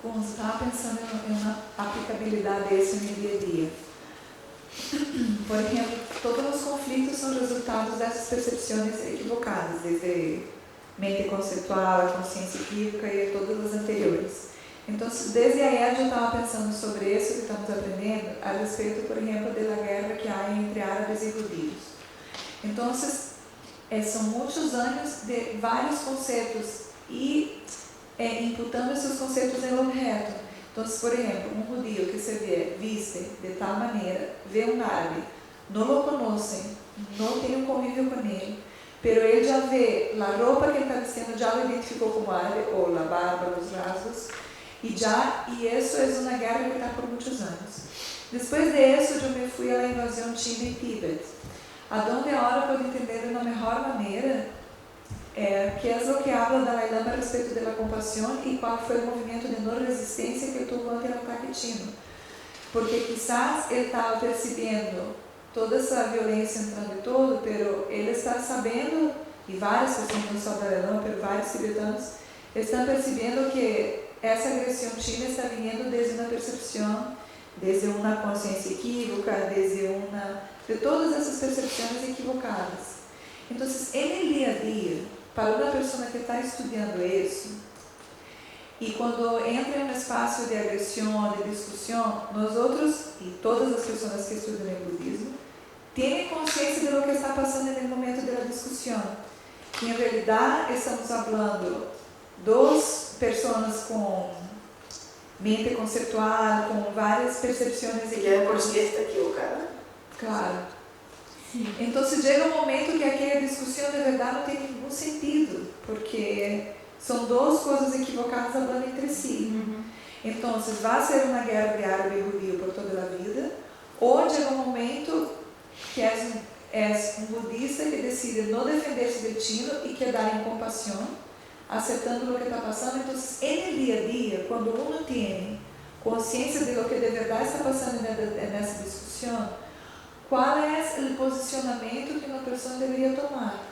Como você estava pensando em uma aplicabilidade disso no dia a dia. Por exemplo, todos os conflitos são resultados dessas percepções equivocadas, desde mente conceitual, a consciência equívoca e todas as anteriores. Então, desde ayer eu estava pensando sobre isso que estamos aprendendo a respeito, por exemplo, da guerra que há entre árabes e judíos. Então, são muitos anos de vários conceitos e imputando esses conceitos no objeto. Então, por exemplo, um judío que se viste de tal maneira, vê um árabe, não o conhecem, não tem convívio com ele, pero ele já vê a roupa que ele está vestindo, já o identificou como árabe, ou a barba, os rasgos, e isso é uma guerra que está por muitos anos. Depois disso, eu me fui à invasão China e Tíbet, aonde agora puedo entender de uma melhor maneira que é o que habla Dalai Lama a respeito da compaixão e qual foi o movimento de não resistência que tuvo ante o ataque chino. Porque quizás ele estava percebendo toda essa violência entrando e todo, pero ele está sabendo, e várias pessoas, não só Dalai Lama, pero vários tibetanos, estão percebendo que essa agressão china está vindo desde uma percepção, desde uma consciência equívoca, de todas essas percepções equivocadas. Então, no dia a dia, para uma pessoa que está estudando isso, e quando entra em um espaço de agressão, de discussão, nós outros, e todas as pessoas que estudam o budismo, têm consciência de lo que está passando no momento da discussão. Que, em realidade, estamos falando duas pessoas com mente conceitual, com várias percepções equivocadas. Que é por si está equivocada. Claro. Então, chega um momento que aquela discussão de verdade não tem nenhum sentido, porque são duas coisas equivocadas falando entre si. Então, vai ser uma guerra de árabe e judío por toda a vida, ou chega um momento que é um budista que decide não defender-se do chino e que dar em compaixão, aceitando o que está passando. Então, no dia a dia, quando uno tem consciência de lo que de verdade está passando nessa discussão, qual é o posicionamento que uma pessoa deveria tomar?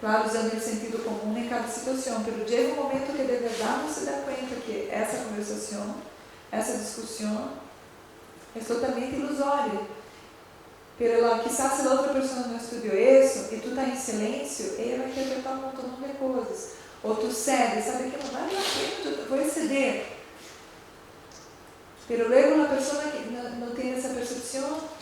Claro, usando o sentido comum em cada situação, mas chega um momento que de verdade você dá conta que essa conversação, essa discussão é totalmente ilusória. Pero quizás se a outra pessoa não estudou isso e tu está em silêncio, ela vai interpretar um montão de coisas. Ou tu cede, sabe que não vale a pena, tu vou ceder. Pero luego uma pessoa que não tem essa percepção,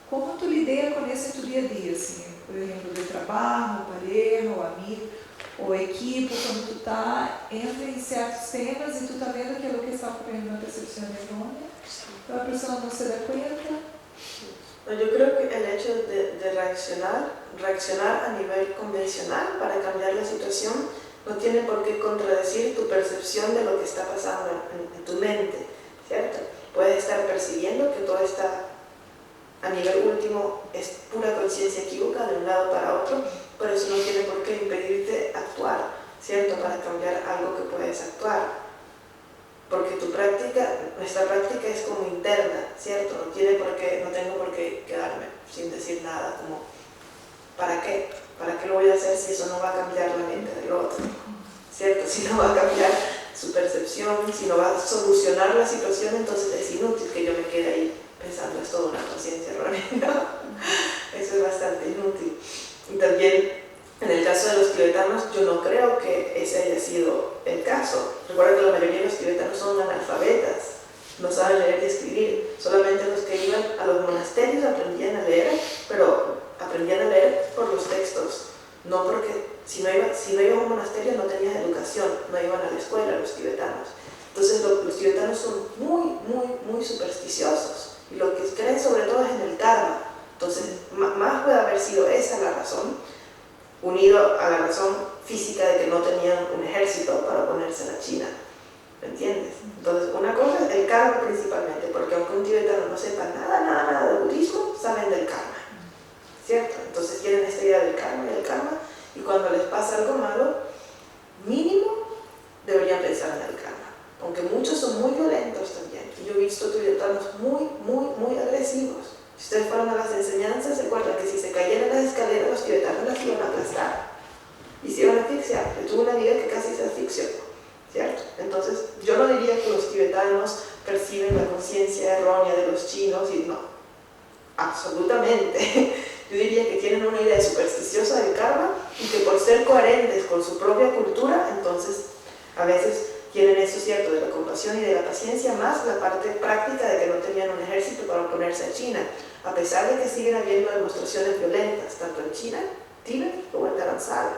como tu lidia com isso em tu dia a dia, assim, por exemplo, de trabalho, pareja, ou amigo, ou equipe, quando tu entra em certos temas e tu está vendo aquilo que está ocorrendo na percepção errônea, então a pessoa não se dá conta. Yo creo que el hecho de reaccionar a nivel convencional para cambiar la situación no tiene por qué contradecir tu percepción de lo que está pasando en tu mente, ¿cierto? Puedes estar percibiendo que todo está a nivel último es pura conciencia equívoca de un lado para otro, pero eso no tiene por qué impedirte actuar, ¿cierto? Para cambiar algo que puedes actuar. Porque nuestra práctica es como interna, ¿cierto? No tengo por qué quedarme sin decir nada, como ¿para qué? ¿Para qué lo voy a hacer si eso no va a cambiar la mente del otro? ¿Cierto? Si no va a cambiar su percepción, si no va a solucionar la situación, entonces es inútil que yo me quede ahí pensando, es toda una conciencia errónea, ¿no? Eso es bastante inútil. Y también, en el caso de los tibetanos, yo no creo que ese haya sido el caso. Recuerda que la mayoría de los tibetanos son analfabetas, no saben leer y escribir. Solamente los que iban a los monasterios aprendían a leer, pero aprendían a leer por los textos, no porque si no ibas a un monasterio no tenías educación, no iban a la escuela los tibetanos. Entonces los tibetanos son muy supersticiosos y lo que creen sobre todo es en el karma. Entonces más puede haber sido esa la razón, unido a la razón física de que no tenían un ejército para oponerse a la China. ¿Me entiendes? Entonces, una cosa es el karma principalmente, porque aunque un tibetano no sepa nada de budismo, saben del karma, ¿cierto? Entonces tienen esta idea del karma, y cuando les pasa algo malo, mínimo deberían pensar en el karma. Aunque muchos son muy violentos también, y yo he visto tibetanos muy agresivos. Si ustedes fueron a las enseñanzas, se acuerdan que si se cayeran las escaleras, los tibetanos las iban a aplastar y se iban a asfixiar. Yo tuve una amiga que casi se asfixió, ¿cierto? Entonces, yo no diría que los tibetanos perciben la conciencia errónea de los chinos, y no, absolutamente. Yo diría que tienen una idea supersticiosa del karma y que por ser coherentes con su propia cultura, entonces a veces tienen eso cierto de la compasión y de la paciencia, más la parte práctica de que no tenían un ejército para oponerse a China, a pesar de que siguen habiendo demostraciones violentas, tanto en China, Tíbet, como en Dharamsala.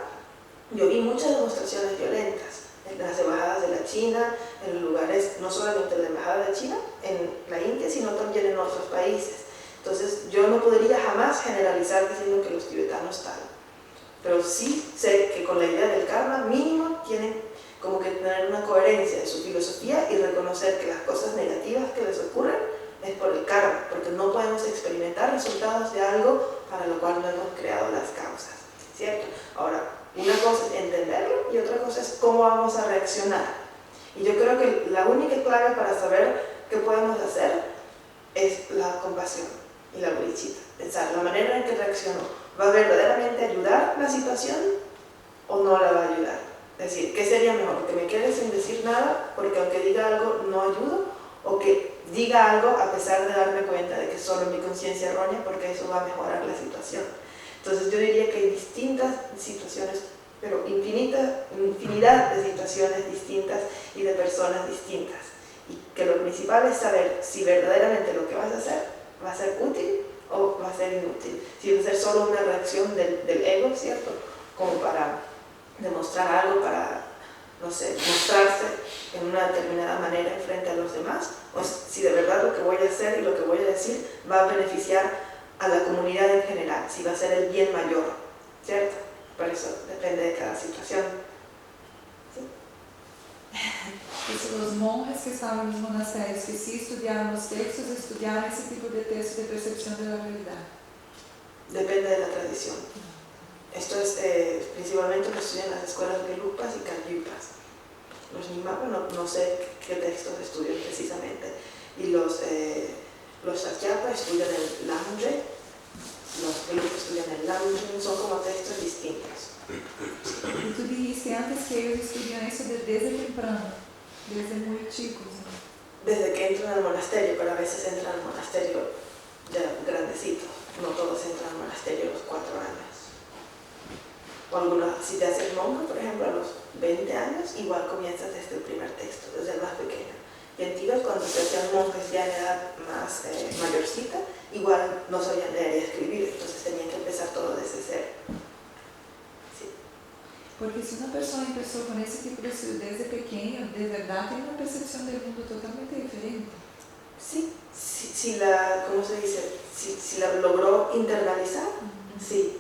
Yo vi muchas demostraciones violentas en las embajadas de la China, en los lugares, no solamente en la embajada de China, en la India, sino también en otros países. Entonces, yo no podría jamás generalizar diciendo que los tibetanos tal. Pero sí sé que con la idea del karma, mínimo tienen como que tener una coherencia en su filosofía y reconocer que las cosas negativas que les ocurren es por el karma, porque no podemos experimentar resultados de algo para lo cual no hemos creado las causas, ¿cierto? Ahora, una cosa es entenderlo y otra cosa es cómo vamos a reaccionar. Y yo creo que la única clave para saber qué podemos hacer es la compasión y la bodhicitta. Pensar, la manera en que reacciono, ¿va a verdaderamente ayudar la situación o no la va a ayudar? Es decir, ¿qué sería mejor? ¿Que me quede sin decir nada porque aunque diga algo no ayudo? ¿O que diga algo a pesar de darme cuenta de que es solo mi conciencia errónea porque eso va a mejorar la situación? Entonces yo diría que hay distintas situaciones, pero infinidad de situaciones distintas y de personas distintas. Y que lo principal es saber si verdaderamente lo que vas a hacer va a ser útil o va a ser inútil. Si va a ser solo una reacción del ego, ¿cierto? Como para demostrar algo, para, no sé, mostrarse en una determinada manera frente a los demás, o si de verdad lo que voy a hacer y lo que voy a decir va a beneficiar a la comunidad en general, si va a ser el bien mayor, ¿cierto? Por eso depende de cada situación. ¿Sí? Los monjes que estaban en los monasterios, que sí estudiaban los textos, estudiaban ese tipo de textos de percepción de la realidad. Depende de la tradición. Esto es principalmente lo estudian las escuelas Gelupas y Kagyupas. Los Nyingma, no sé qué textos estudian precisamente. Y los Sakyapa estudian el Lamdre, los Gelupas estudian el Lamdre, son como textos distintos. Y tú dijiste antes que ellos estudian eso desde temprano, desde muy chicos, ¿no? Desde que entran al monasterio, pero a veces entran al monasterio ya grandecitos. No todos entran al monasterio a los 4 años. O algunos, si te haces monje, por ejemplo, a los 20 años, igual comienzas desde el primer texto, desde el más pequeño. Y en Tíbet, cuando se hacían monjes ya en edad más mayorcita, igual no sabían leer y escribir, entonces tenían que empezar todo desde cero. Sí. Porque si una persona empezó con ese tipo de estudio desde pequeño, de verdad tiene una percepción del mundo totalmente diferente. Sí, si la, ¿cómo se dice? Si la logró internalizar, sí.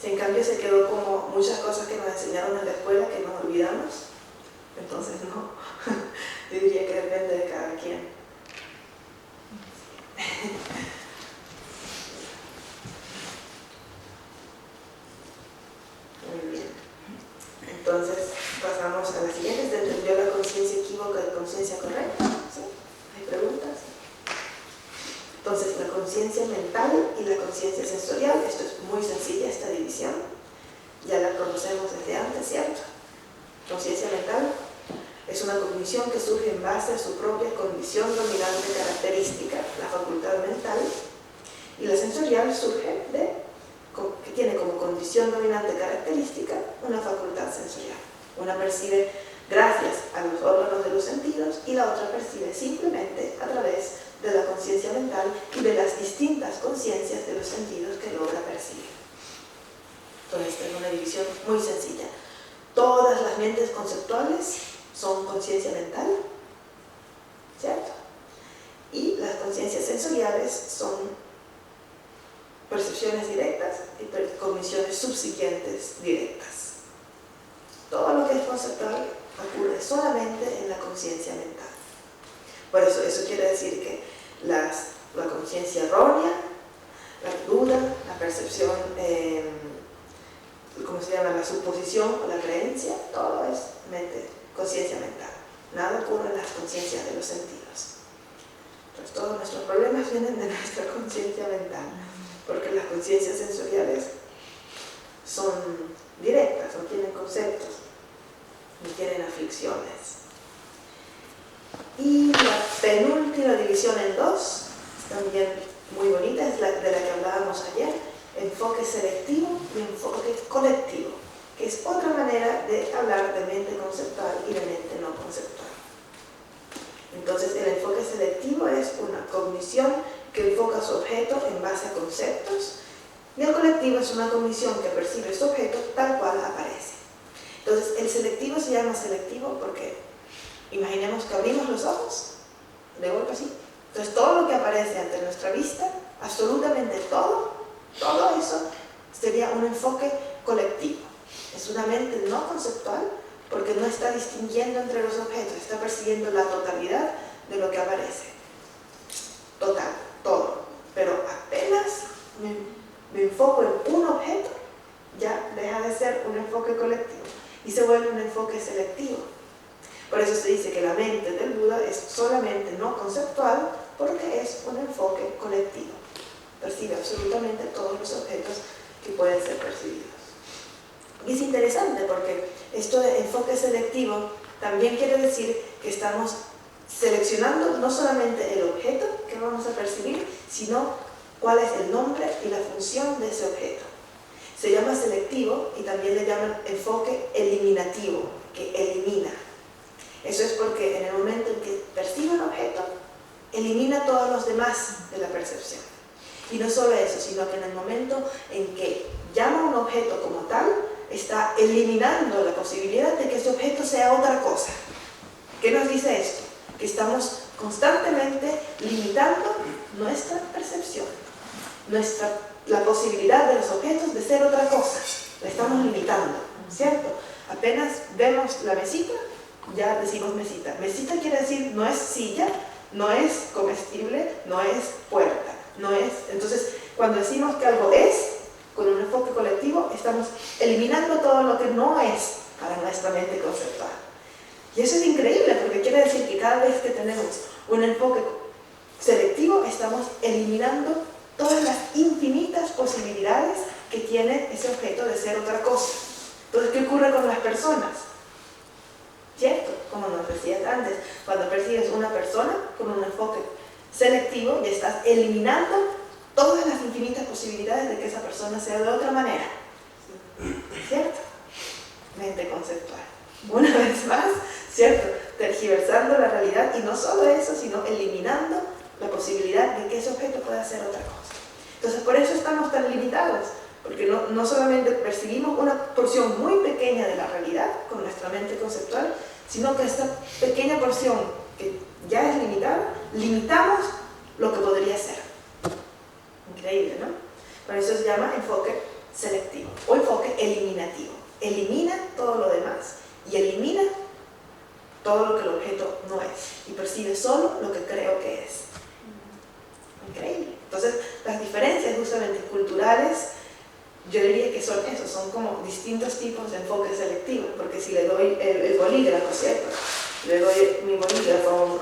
Si en cambio se quedó como muchas cosas que nos enseñaron en la escuela que nos olvidamos, entonces no. Yo diría que depende de cada quien. a la siguiente. ¿Se entendió la conciencia equívoca y conciencia correcta? ¿Sí? ¿Hay preguntas? Entonces, la conciencia mental y la conciencia sensorial, esto es muy sencilla, esta división. Ya la conocemos desde antes, ¿cierto? Conciencia mental es una cognición que surge en base a su propia condición dominante característica, la facultad mental, y la sensorial surge que tiene como condición dominante característica una facultad sensorial. Una percibe gracias a los órganos de los sentidos y la otra percibe simplemente a través de la conciencia mental y de las distintas conciencias de los sentidos que logra percibir. Entonces, esta es una división muy sencilla. Todas las mentes conceptuales son conciencia mental, ¿cierto? Y las conciencias sensoriales son percepciones directas y cogniciones subsiguientes directas. Todo lo que es conceptual ocurre solamente en la conciencia mental. Por eso, quiere decir que la conciencia errónea, la duda, la percepción, ¿cómo se llama? La suposición o la creencia, todo es conciencia mental. Nada ocurre en las conciencias de los sentidos. Entonces, todos nuestros problemas vienen de nuestra conciencia mental, porque las conciencias sensoriales son directas, no tienen conceptos, no tienen aflicciones. Y la penúltima división en dos, también muy bonita, es de la que hablábamos ayer: enfoque selectivo y enfoque colectivo, que es otra manera de hablar de mente conceptual y de mente no conceptual. Entonces, el enfoque selectivo es una cognición que enfoca su objeto en base a conceptos, y el colectivo es una cognición que percibe su objeto tal cual aparece. Entonces, el selectivo se llama selectivo porque imaginemos que abrimos los ojos, de golpe así. Entonces, todo lo que aparece ante nuestra vista, absolutamente todo eso sería un enfoque colectivo. Es una mente no conceptual porque no está distinguiendo entre los objetos, está percibiendo la totalidad de lo que aparece. Total, todo. Pero apenas me enfoco en un objeto, ya deja de ser un enfoque colectivo y se vuelve un enfoque selectivo. Por eso se dice que la mente del Buda es solamente no conceptual porque es un enfoque colectivo. Percibe absolutamente todos los objetos que pueden ser percibidos. Y es interesante porque esto de enfoque selectivo también quiere decir que estamos seleccionando no solamente el objeto que vamos a percibir, sino cuál es el nombre y la función de ese objeto. Se llama selectivo y también le llaman enfoque eliminativo, que elimina. Eso es porque en el momento en que percibe un objeto, elimina todos los demás de la percepción. Y no solo eso, sino que en el momento en que llama un objeto como tal, está eliminando la posibilidad de que ese objeto sea otra cosa. ¿Qué nos dice esto? Que estamos constantemente limitando nuestra percepción, la posibilidad de los objetos de ser otra cosa. La estamos limitando, ¿cierto? Apenas vemos la mesita, ya decimos mesita. Mesita quiere decir no es silla, no es comestible, no es puerta, no es... Entonces, cuando decimos que algo es, con un enfoque colectivo, estamos eliminando todo lo que no es para nuestra mente conceptual. Y eso es increíble, porque quiere decir que cada vez que tenemos un enfoque selectivo, estamos eliminando todas las infinitas posibilidades que tiene ese objeto de ser otra cosa. Entonces, ¿qué ocurre con las personas? ¿Cierto? Como nos decías antes, cuando percibes una persona con un enfoque selectivo, ya estás eliminando todas las infinitas posibilidades de que esa persona sea de otra manera. ¿Cierto? Mente conceptual. Una vez más, ¿cierto? Tergiversando la realidad, y no solo eso, sino eliminando la posibilidad de que ese objeto pueda ser otra cosa. Entonces, por eso estamos tan limitados, porque no solamente percibimos una porción muy pequeña de la realidad con nuestra mente conceptual, sino que esta pequeña porción que ya es limitada, limitamos lo que podría ser. Increíble, ¿no? Por eso se llama enfoque selectivo o enfoque eliminativo. Elimina todo lo demás y elimina todo lo que el objeto no es y percibe solo lo que creo que es. Increíble. Entonces, las diferencias justamente culturales, yo diría que son eso, son como distintos tipos de enfoque selectivo, porque si le doy el bolígrafo, ¿cierto? Le doy mi bolígrafo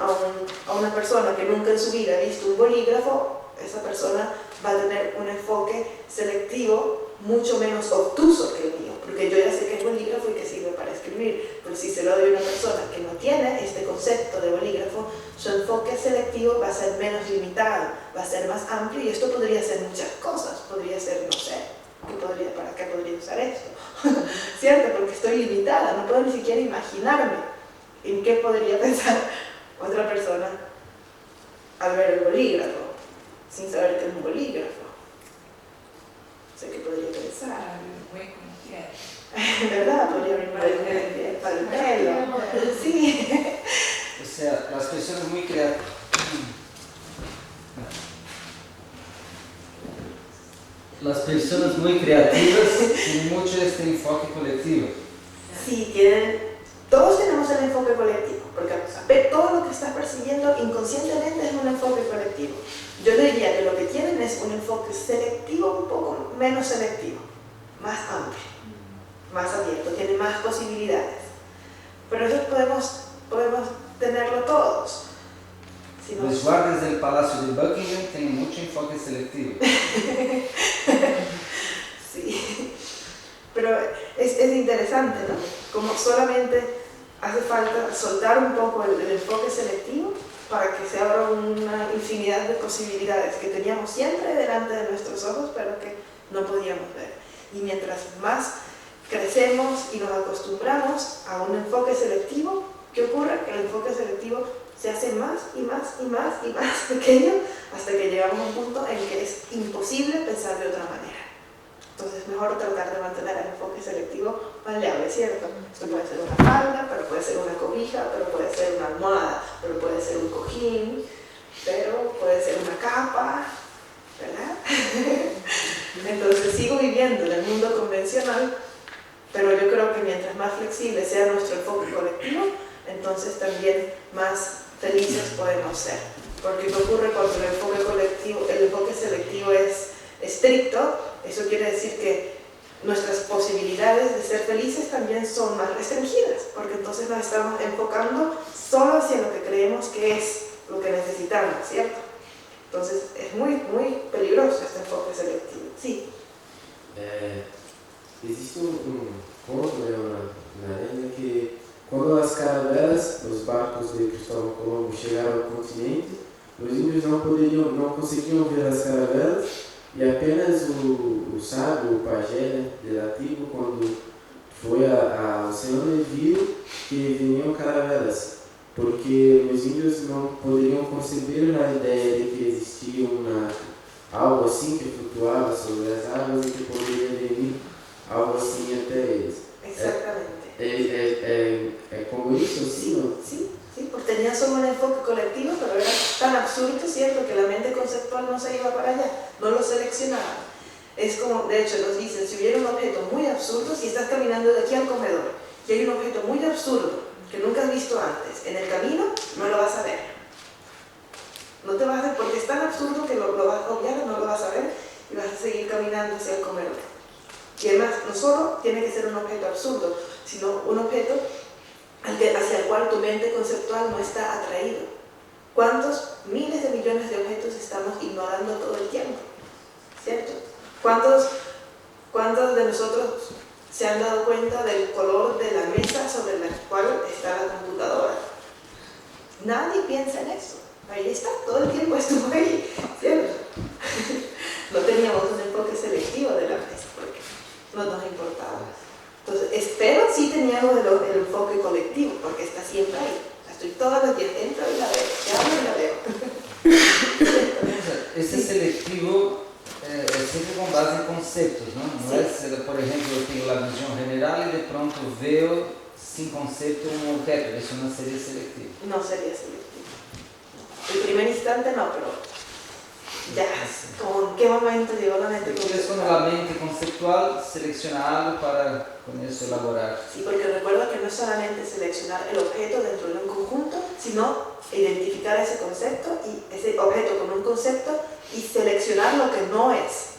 a una persona que nunca en su vida ha visto un bolígrafo, esa persona va a tener un enfoque selectivo mucho menos obtuso que el mío, porque yo ya sé que es bolígrafo y que sirve para escribir, pero si se lo doy a una persona que no tiene este concepto de bolígrafo, su enfoque selectivo va a ser menos limitado, va a ser más amplio, y esto podría ser muchas cosas, podría ser, no sé, ¿para qué podría usar esto? ¿Cierto? Porque estoy limitada, no puedo ni siquiera imaginarme en qué podría pensar otra persona al ver el bolígrafo, sin saber que es un bolígrafo. Sé que podría pensar. ¿Verdad? Podría abrir para el pelo. Sí. O sea, las personas muy creativas. Las personas muy creativas tienen mucho este enfoque colectivo. Sí, todos tenemos el enfoque colectivo, porque todo lo que estás persiguiendo inconscientemente es un enfoque colectivo. Yo diría que lo que tienen es un enfoque selectivo, un poco menos selectivo, más amplio, más abierto, tiene más posibilidades. Pero eso podemos tenerlo todos. Si no, los guardias del Palacio de Buckingham tienen mucho enfoque selectivo. Sí, pero es interesante, ¿no? Como solamente hace falta soltar un poco el enfoque selectivo para que se abra una infinidad de posibilidades que teníamos siempre delante de nuestros ojos, pero que no podíamos ver. Y mientras más crecemos y nos acostumbramos a un enfoque selectivo, ¿qué ocurre? Que el enfoque selectivo se hace más y más y más y más pequeño hasta que llegamos a un punto en que es imposible pensar de otra manera. Entonces es mejor tratar de mantener el enfoque selectivo maleable, ¿cierto? Esto puede ser una falda, pero puede ser una cobija, pero puede ser una almohada, pero puede ser un cojín, pero puede ser una capa, ¿verdad? Entonces sigo viviendo en el mundo convencional, pero yo creo que mientras más flexible sea nuestro enfoque colectivo, entonces también más felices podemos ser. Porque ¿qué ocurre cuando el enfoque selectivo es estricto? Eso quiere decir que nuestras posibilidades de ser felices también son más restringidas, porque entonces nos estamos enfocando solo hacia lo que creemos que es lo que necesitamos, ¿cierto? Entonces es muy, muy peligroso este enfoque selectivo. Sí. Existe conto, una lenda que quando as caravelas, os barcos de Cristóvão Colombo chegaram ao continente, os índios não conseguiam ver as caravelas, e apenas o sábio, o pajé da tribo, quando foi ao oceano, viu que vinham caravelas, porque os índios não poderiam conceber a ideia de que existia algo assim que flutuava sobre as águas e que poderia vir algo assim até eles. Exactamente. É como isso, assim? Sí, porque tenían solo un enfoque colectivo, pero era tan absurdo, ¿cierto?, que la mente conceptual no se iba para allá, no lo seleccionaba. Es como, de hecho, nos dicen, si hubiera un objeto muy absurdo, si estás caminando de aquí al comedor, y hay un objeto muy absurdo que nunca has visto antes, en el camino no lo vas a ver. No te vas a ver, porque es tan absurdo que lo vas a obviar, no lo vas a ver, y vas a seguir caminando hacia el comedor. Y además, no solo tiene que ser un objeto absurdo, sino un objeto hacia el cual tu mente conceptual no está atraído. ¿Cuántos miles de millones de objetos estamos ignorando todo el tiempo? ¿Cierto? ¿Cuántos de nosotros se han dado cuenta del color de la mesa sobre la cual está la computadora? Nadie piensa en eso. Ahí está, todo el tiempo estuvo ahí, ¿cierto? No teníamos un enfoque selectivo de la mesa porque no nos importaba. Entonces, pero sí teníamos el enfoque colectivo, porque está siempre ahí. Estoy todos los días dentro y la veo, te hablo y la veo. Este selectivo es siempre con base en conceptos, ¿no? No Sí. es, por ejemplo, yo tengo la visión general y de pronto veo sin concepto un objeto, eso no sería selectivo. No sería selectivo. El primer instante no, pero ya, como en qué momento llegó la mente Es cuando la mente conceptual selecciona algo para con eso elaborar. Sí, porque recuerda que no es solamente seleccionar el objeto dentro de un conjunto, sino identificar ese concepto y ese objeto con un concepto y seleccionar lo que no es.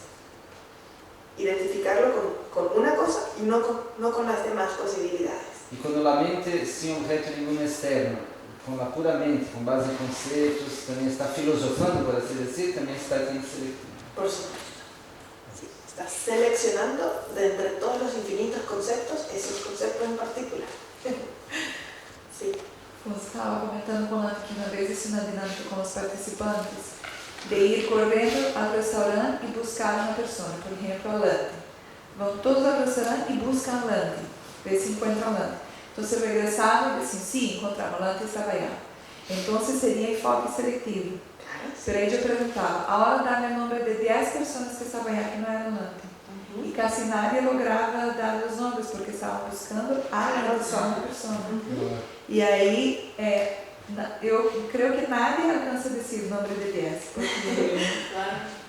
Identificarlo con una cosa y no con las demás posibilidades. Y cuando la mente, sin objeto ninguno externo, con la pura mente, con base en conceptos, también está filosofando, por así decir, también está aquí selectivo. Por supuesto. Sí, está seleccionando de entre todos los infinitos conceptos, esos conceptos en particular. Sí. Como estava comentando com a Lante que uma vez isso na dinâmica com os participantes, de ir correndo ao restaurante e buscar uma pessoa, por exemplo, a Lante. Vão todos ao restaurante e buscam a Lante, ver se encontram a Lante. Então, se regresavam e dizem, sim, encontramos, a Lante estava allá. Então, seria enfoque seletivo. Pero aí eu perguntava, ahora dá-me o nome de 10 pessoas que estavam allá que não eram Lante. E casi nadie lograva dar os nomes, porque estavam buscando a só uma pessoa. E aí, eu creio que nadie alcança a dizer o nome de 10. Porque...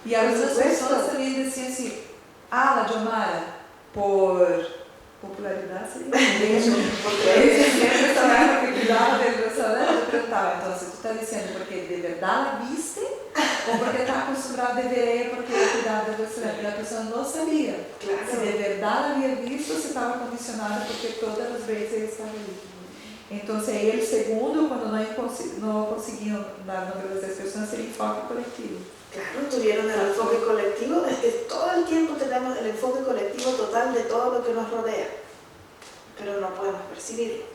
E algumas pessoas também diziam assim, la Jomara, por popularidade, seria porque eles sempre estavam que cuidavam do restaurante. Eu perguntava, então, se tu está dizendo porque de verdade viste ou porque está acostumbrado a ver porque cuidava do restaurante? E a pessoa não sabia se de verdade havia visto ou se estava condicionada porque todas as vezes ele estava ali. Então, aí el segundo, quando não conseguiam dar o número das pessoas, seria enfoque colectivo. Claro, tuvieron el enfoque colectivo, es que todo el tiempo tenemos el enfoque colectivo total de todo lo que nos rodea, pero no podemos percibirlo.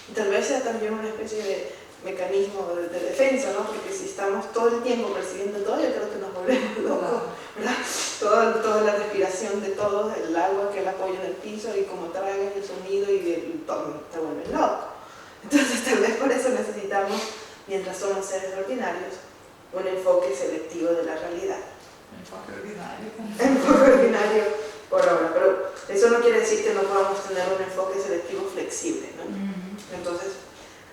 Y tal vez sea también una especie de mecanismo de defensa, ¿no? Porque si estamos todo el tiempo percibiendo todo, yo creo que nos volvemos locos, ¿verdad? Toda la respiración de todos, el agua que el apoyo en el piso y cómo tragas el sonido y todo, te vuelves loco. Entonces tal vez por eso necesitamos, mientras somos seres ordinarios, un enfoque selectivo de la realidad. Enfoque ordinario. Enfoque ordinario por ahora, pero eso no quiere decir que no podamos tener un enfoque selectivo flexible, ¿no? Entonces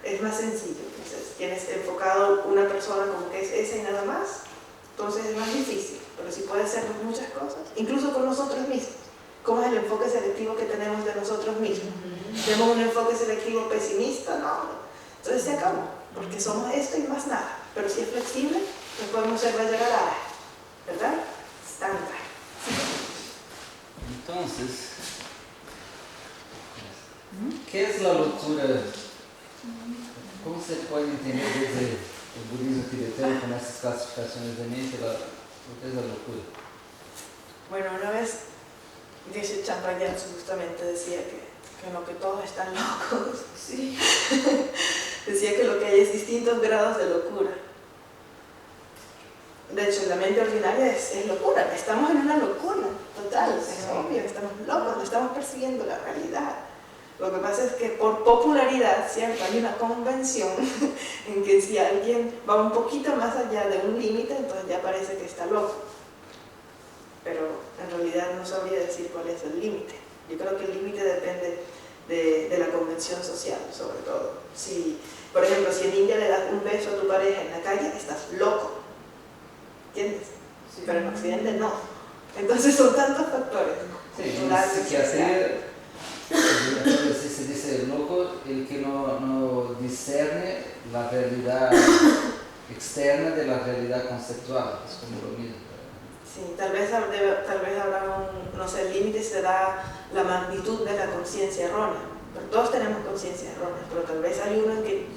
es más sencillo. Entonces tienes enfocado una persona como que es esa y nada más, entonces es más difícil, pero si puede ser muchas cosas, incluso con nosotros mismos. ¿Cómo es el enfoque selectivo que tenemos de nosotros mismos? ¿Tenemos un enfoque selectivo pesimista? No. Entonces se acabó, porque somos esto y más nada. Pero si es flexible, nos podemos ser llegar a, ¿verdad? Estándar. Entonces, ¿qué es la locura? ¿Cómo se puede entender desde el budismo tibetano con estas clasificaciones de mente lo que es la locura? Bueno, una vez Geshe Chanpa Gyatso justamente decía que lo que todos están locos, sí. Decía que lo que hay es distintos grados de locura. De hecho, la mente ordinaria es locura, estamos en una locura total, es obvio, estamos locos, no estamos percibiendo la realidad. Lo que pasa es que por popularidad, ¿cierto? Hay una convención en que si alguien va un poquito más allá de un límite, entonces ya parece que está loco. Pero en realidad no sabría decir cuál es el límite. Yo creo que el límite depende de la convención social, sobre todo. Si, por ejemplo, si en India le das un beso a tu pareja en la calle, estás loco. ¿Entiendes? Sí. Pero en Occidente no. Entonces son tantos factores. Sí, que hacer, se dice loco el que no discerne la realidad externa de la realidad conceptual, es como lo mismo. Sí, tal vez habrá no sé, el límite se da la magnitud de la conciencia errónea. Pero todos tenemos conciencia errónea, pero tal vez hay uno en que,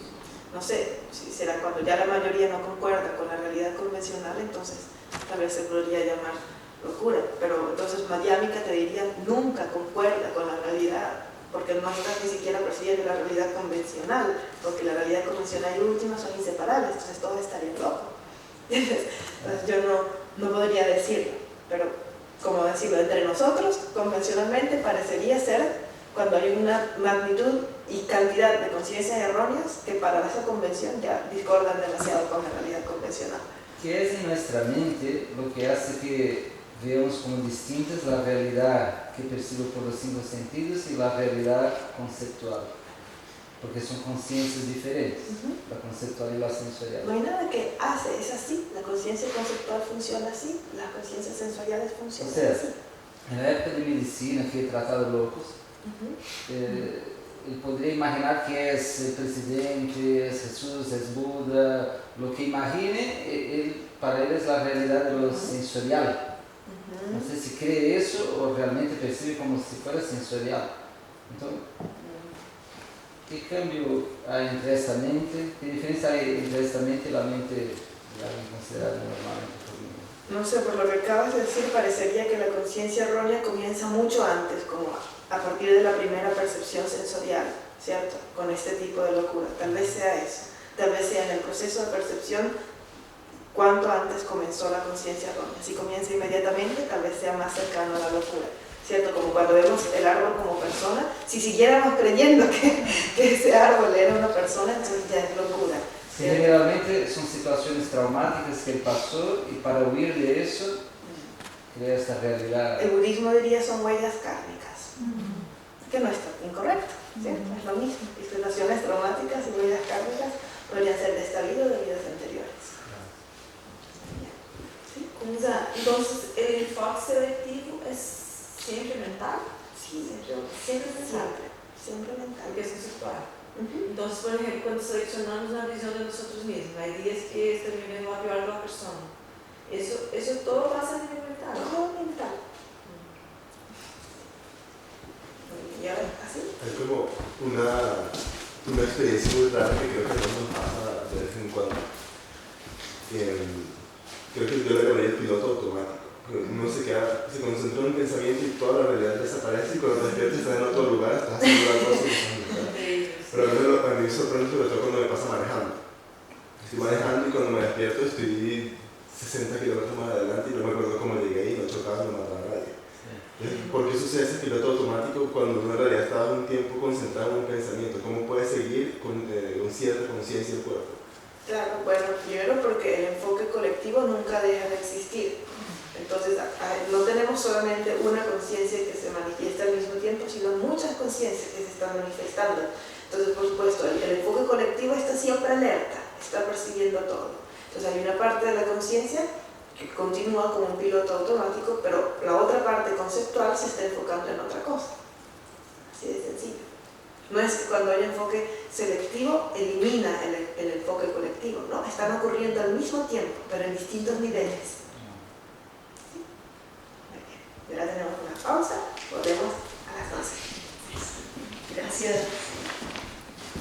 no sé, si será cuando ya la mayoría no concuerda con la realidad convencional, entonces tal vez se podría llamar locura. Pero entonces Madhyamika te diría, nunca concuerda con la realidad, porque no estás ni siquiera percibiendo la realidad convencional, porque la realidad convencional y última son inseparables, entonces todos estarían locos. Entonces yo no podría decirlo, pero como decirlo, entre nosotros, convencionalmente parecería ser cuando hay una magnitud y cantidad de conciencias erróneas que para esa convención ya discordan demasiado con la realidad convencional. ¿Qué es en nuestra mente lo que hace que veamos como distintas la realidad que percibo por los 5 sentidos y la realidad conceptual? Porque son conciencias diferentes, la conceptual y la sensorial. No hay nada que hace, es así. La conciencia conceptual funciona así, las conciencias sensoriales funcionan así. En la época de medicina que he tratado locos, él podría imaginar que es el presidente, es Jesús, es Buda, lo que imagine, para él es la realidad de lo sensorial. No sé si cree eso o realmente percibe como si fuera sensorial. Entonces, ¿Qué cambio hay entre esta mente? ¿Qué diferencia hay entre esta mente y la mente considerada normalmente por mí? No sé, por lo que acabas de decir, parecería que la conciencia errónea comienza mucho antes, como a partir de la primera percepción sensorial, ¿cierto? Con este tipo de locura. Tal vez sea eso. Tal vez sea en el proceso de percepción cuánto antes comenzó la conciencia errónea. Si comienza inmediatamente, tal vez sea más cercano a la locura, ¿cierto? Como cuando vemos el árbol como persona, si siguiéramos creyendo que ese árbol era una persona, entonces ya es locura. Sí, generalmente son situaciones traumáticas que él pasó y para huir de eso, crea esta realidad. El budismo diría son huellas kármicas, que no está incorrecto, ¿cierto? Es lo mismo. Situaciones traumáticas y huellas kármicas podrían ser de esta vida o de vidas anteriores. ¿Sí? Entonces, el enfoque selectivo es siempre mental. Sí, Siempre mental. siempre mental. Porque es conceptual. Entonces, por ejemplo, cuando seleccionamos una visión de nosotros mismos, hay días que este nivel va a peor de la persona. Eso todo pasa a nivel mental. Todo mental. ¿Y ahora así? Es como una experiencia muy rara que creo que nos pasa de vez en cuando. Creo que yo le llamaría el piloto automático. Uno se concentra en un pensamiento y toda la realidad desaparece y cuando despiertas estás en otro lugar, estás haciendo algo así. Pero a mí me sorprende sobre todo cuando me pasa manejando. Estoy manejando y cuando me despierto estoy 60 kilómetros más adelante y no me acuerdo cómo llegué y no chocaba, no mataba a nadie. ¿Por qué sucede ese piloto automático cuando uno en realidad está un tiempo concentrado en un pensamiento? ¿Cómo puede seguir con cierta conciencia del cuerpo? Claro, bueno, primero porque el enfoque colectivo nunca deja de existir. Entonces, no tenemos solamente una conciencia que se manifiesta al mismo tiempo, sino muchas conciencias que se están manifestando. Entonces, por supuesto, el enfoque colectivo está siempre alerta, está percibiendo todo. Entonces, hay una parte de la conciencia que continúa como un piloto automático, pero la otra parte conceptual se está enfocando en otra cosa. Así de sencillo. No es que cuando hay enfoque selectivo elimina el enfoque colectivo, no, están ocurriendo al mismo tiempo, pero en distintos niveles. ¿Sí? Muy bien. Ahora tenemos una pausa.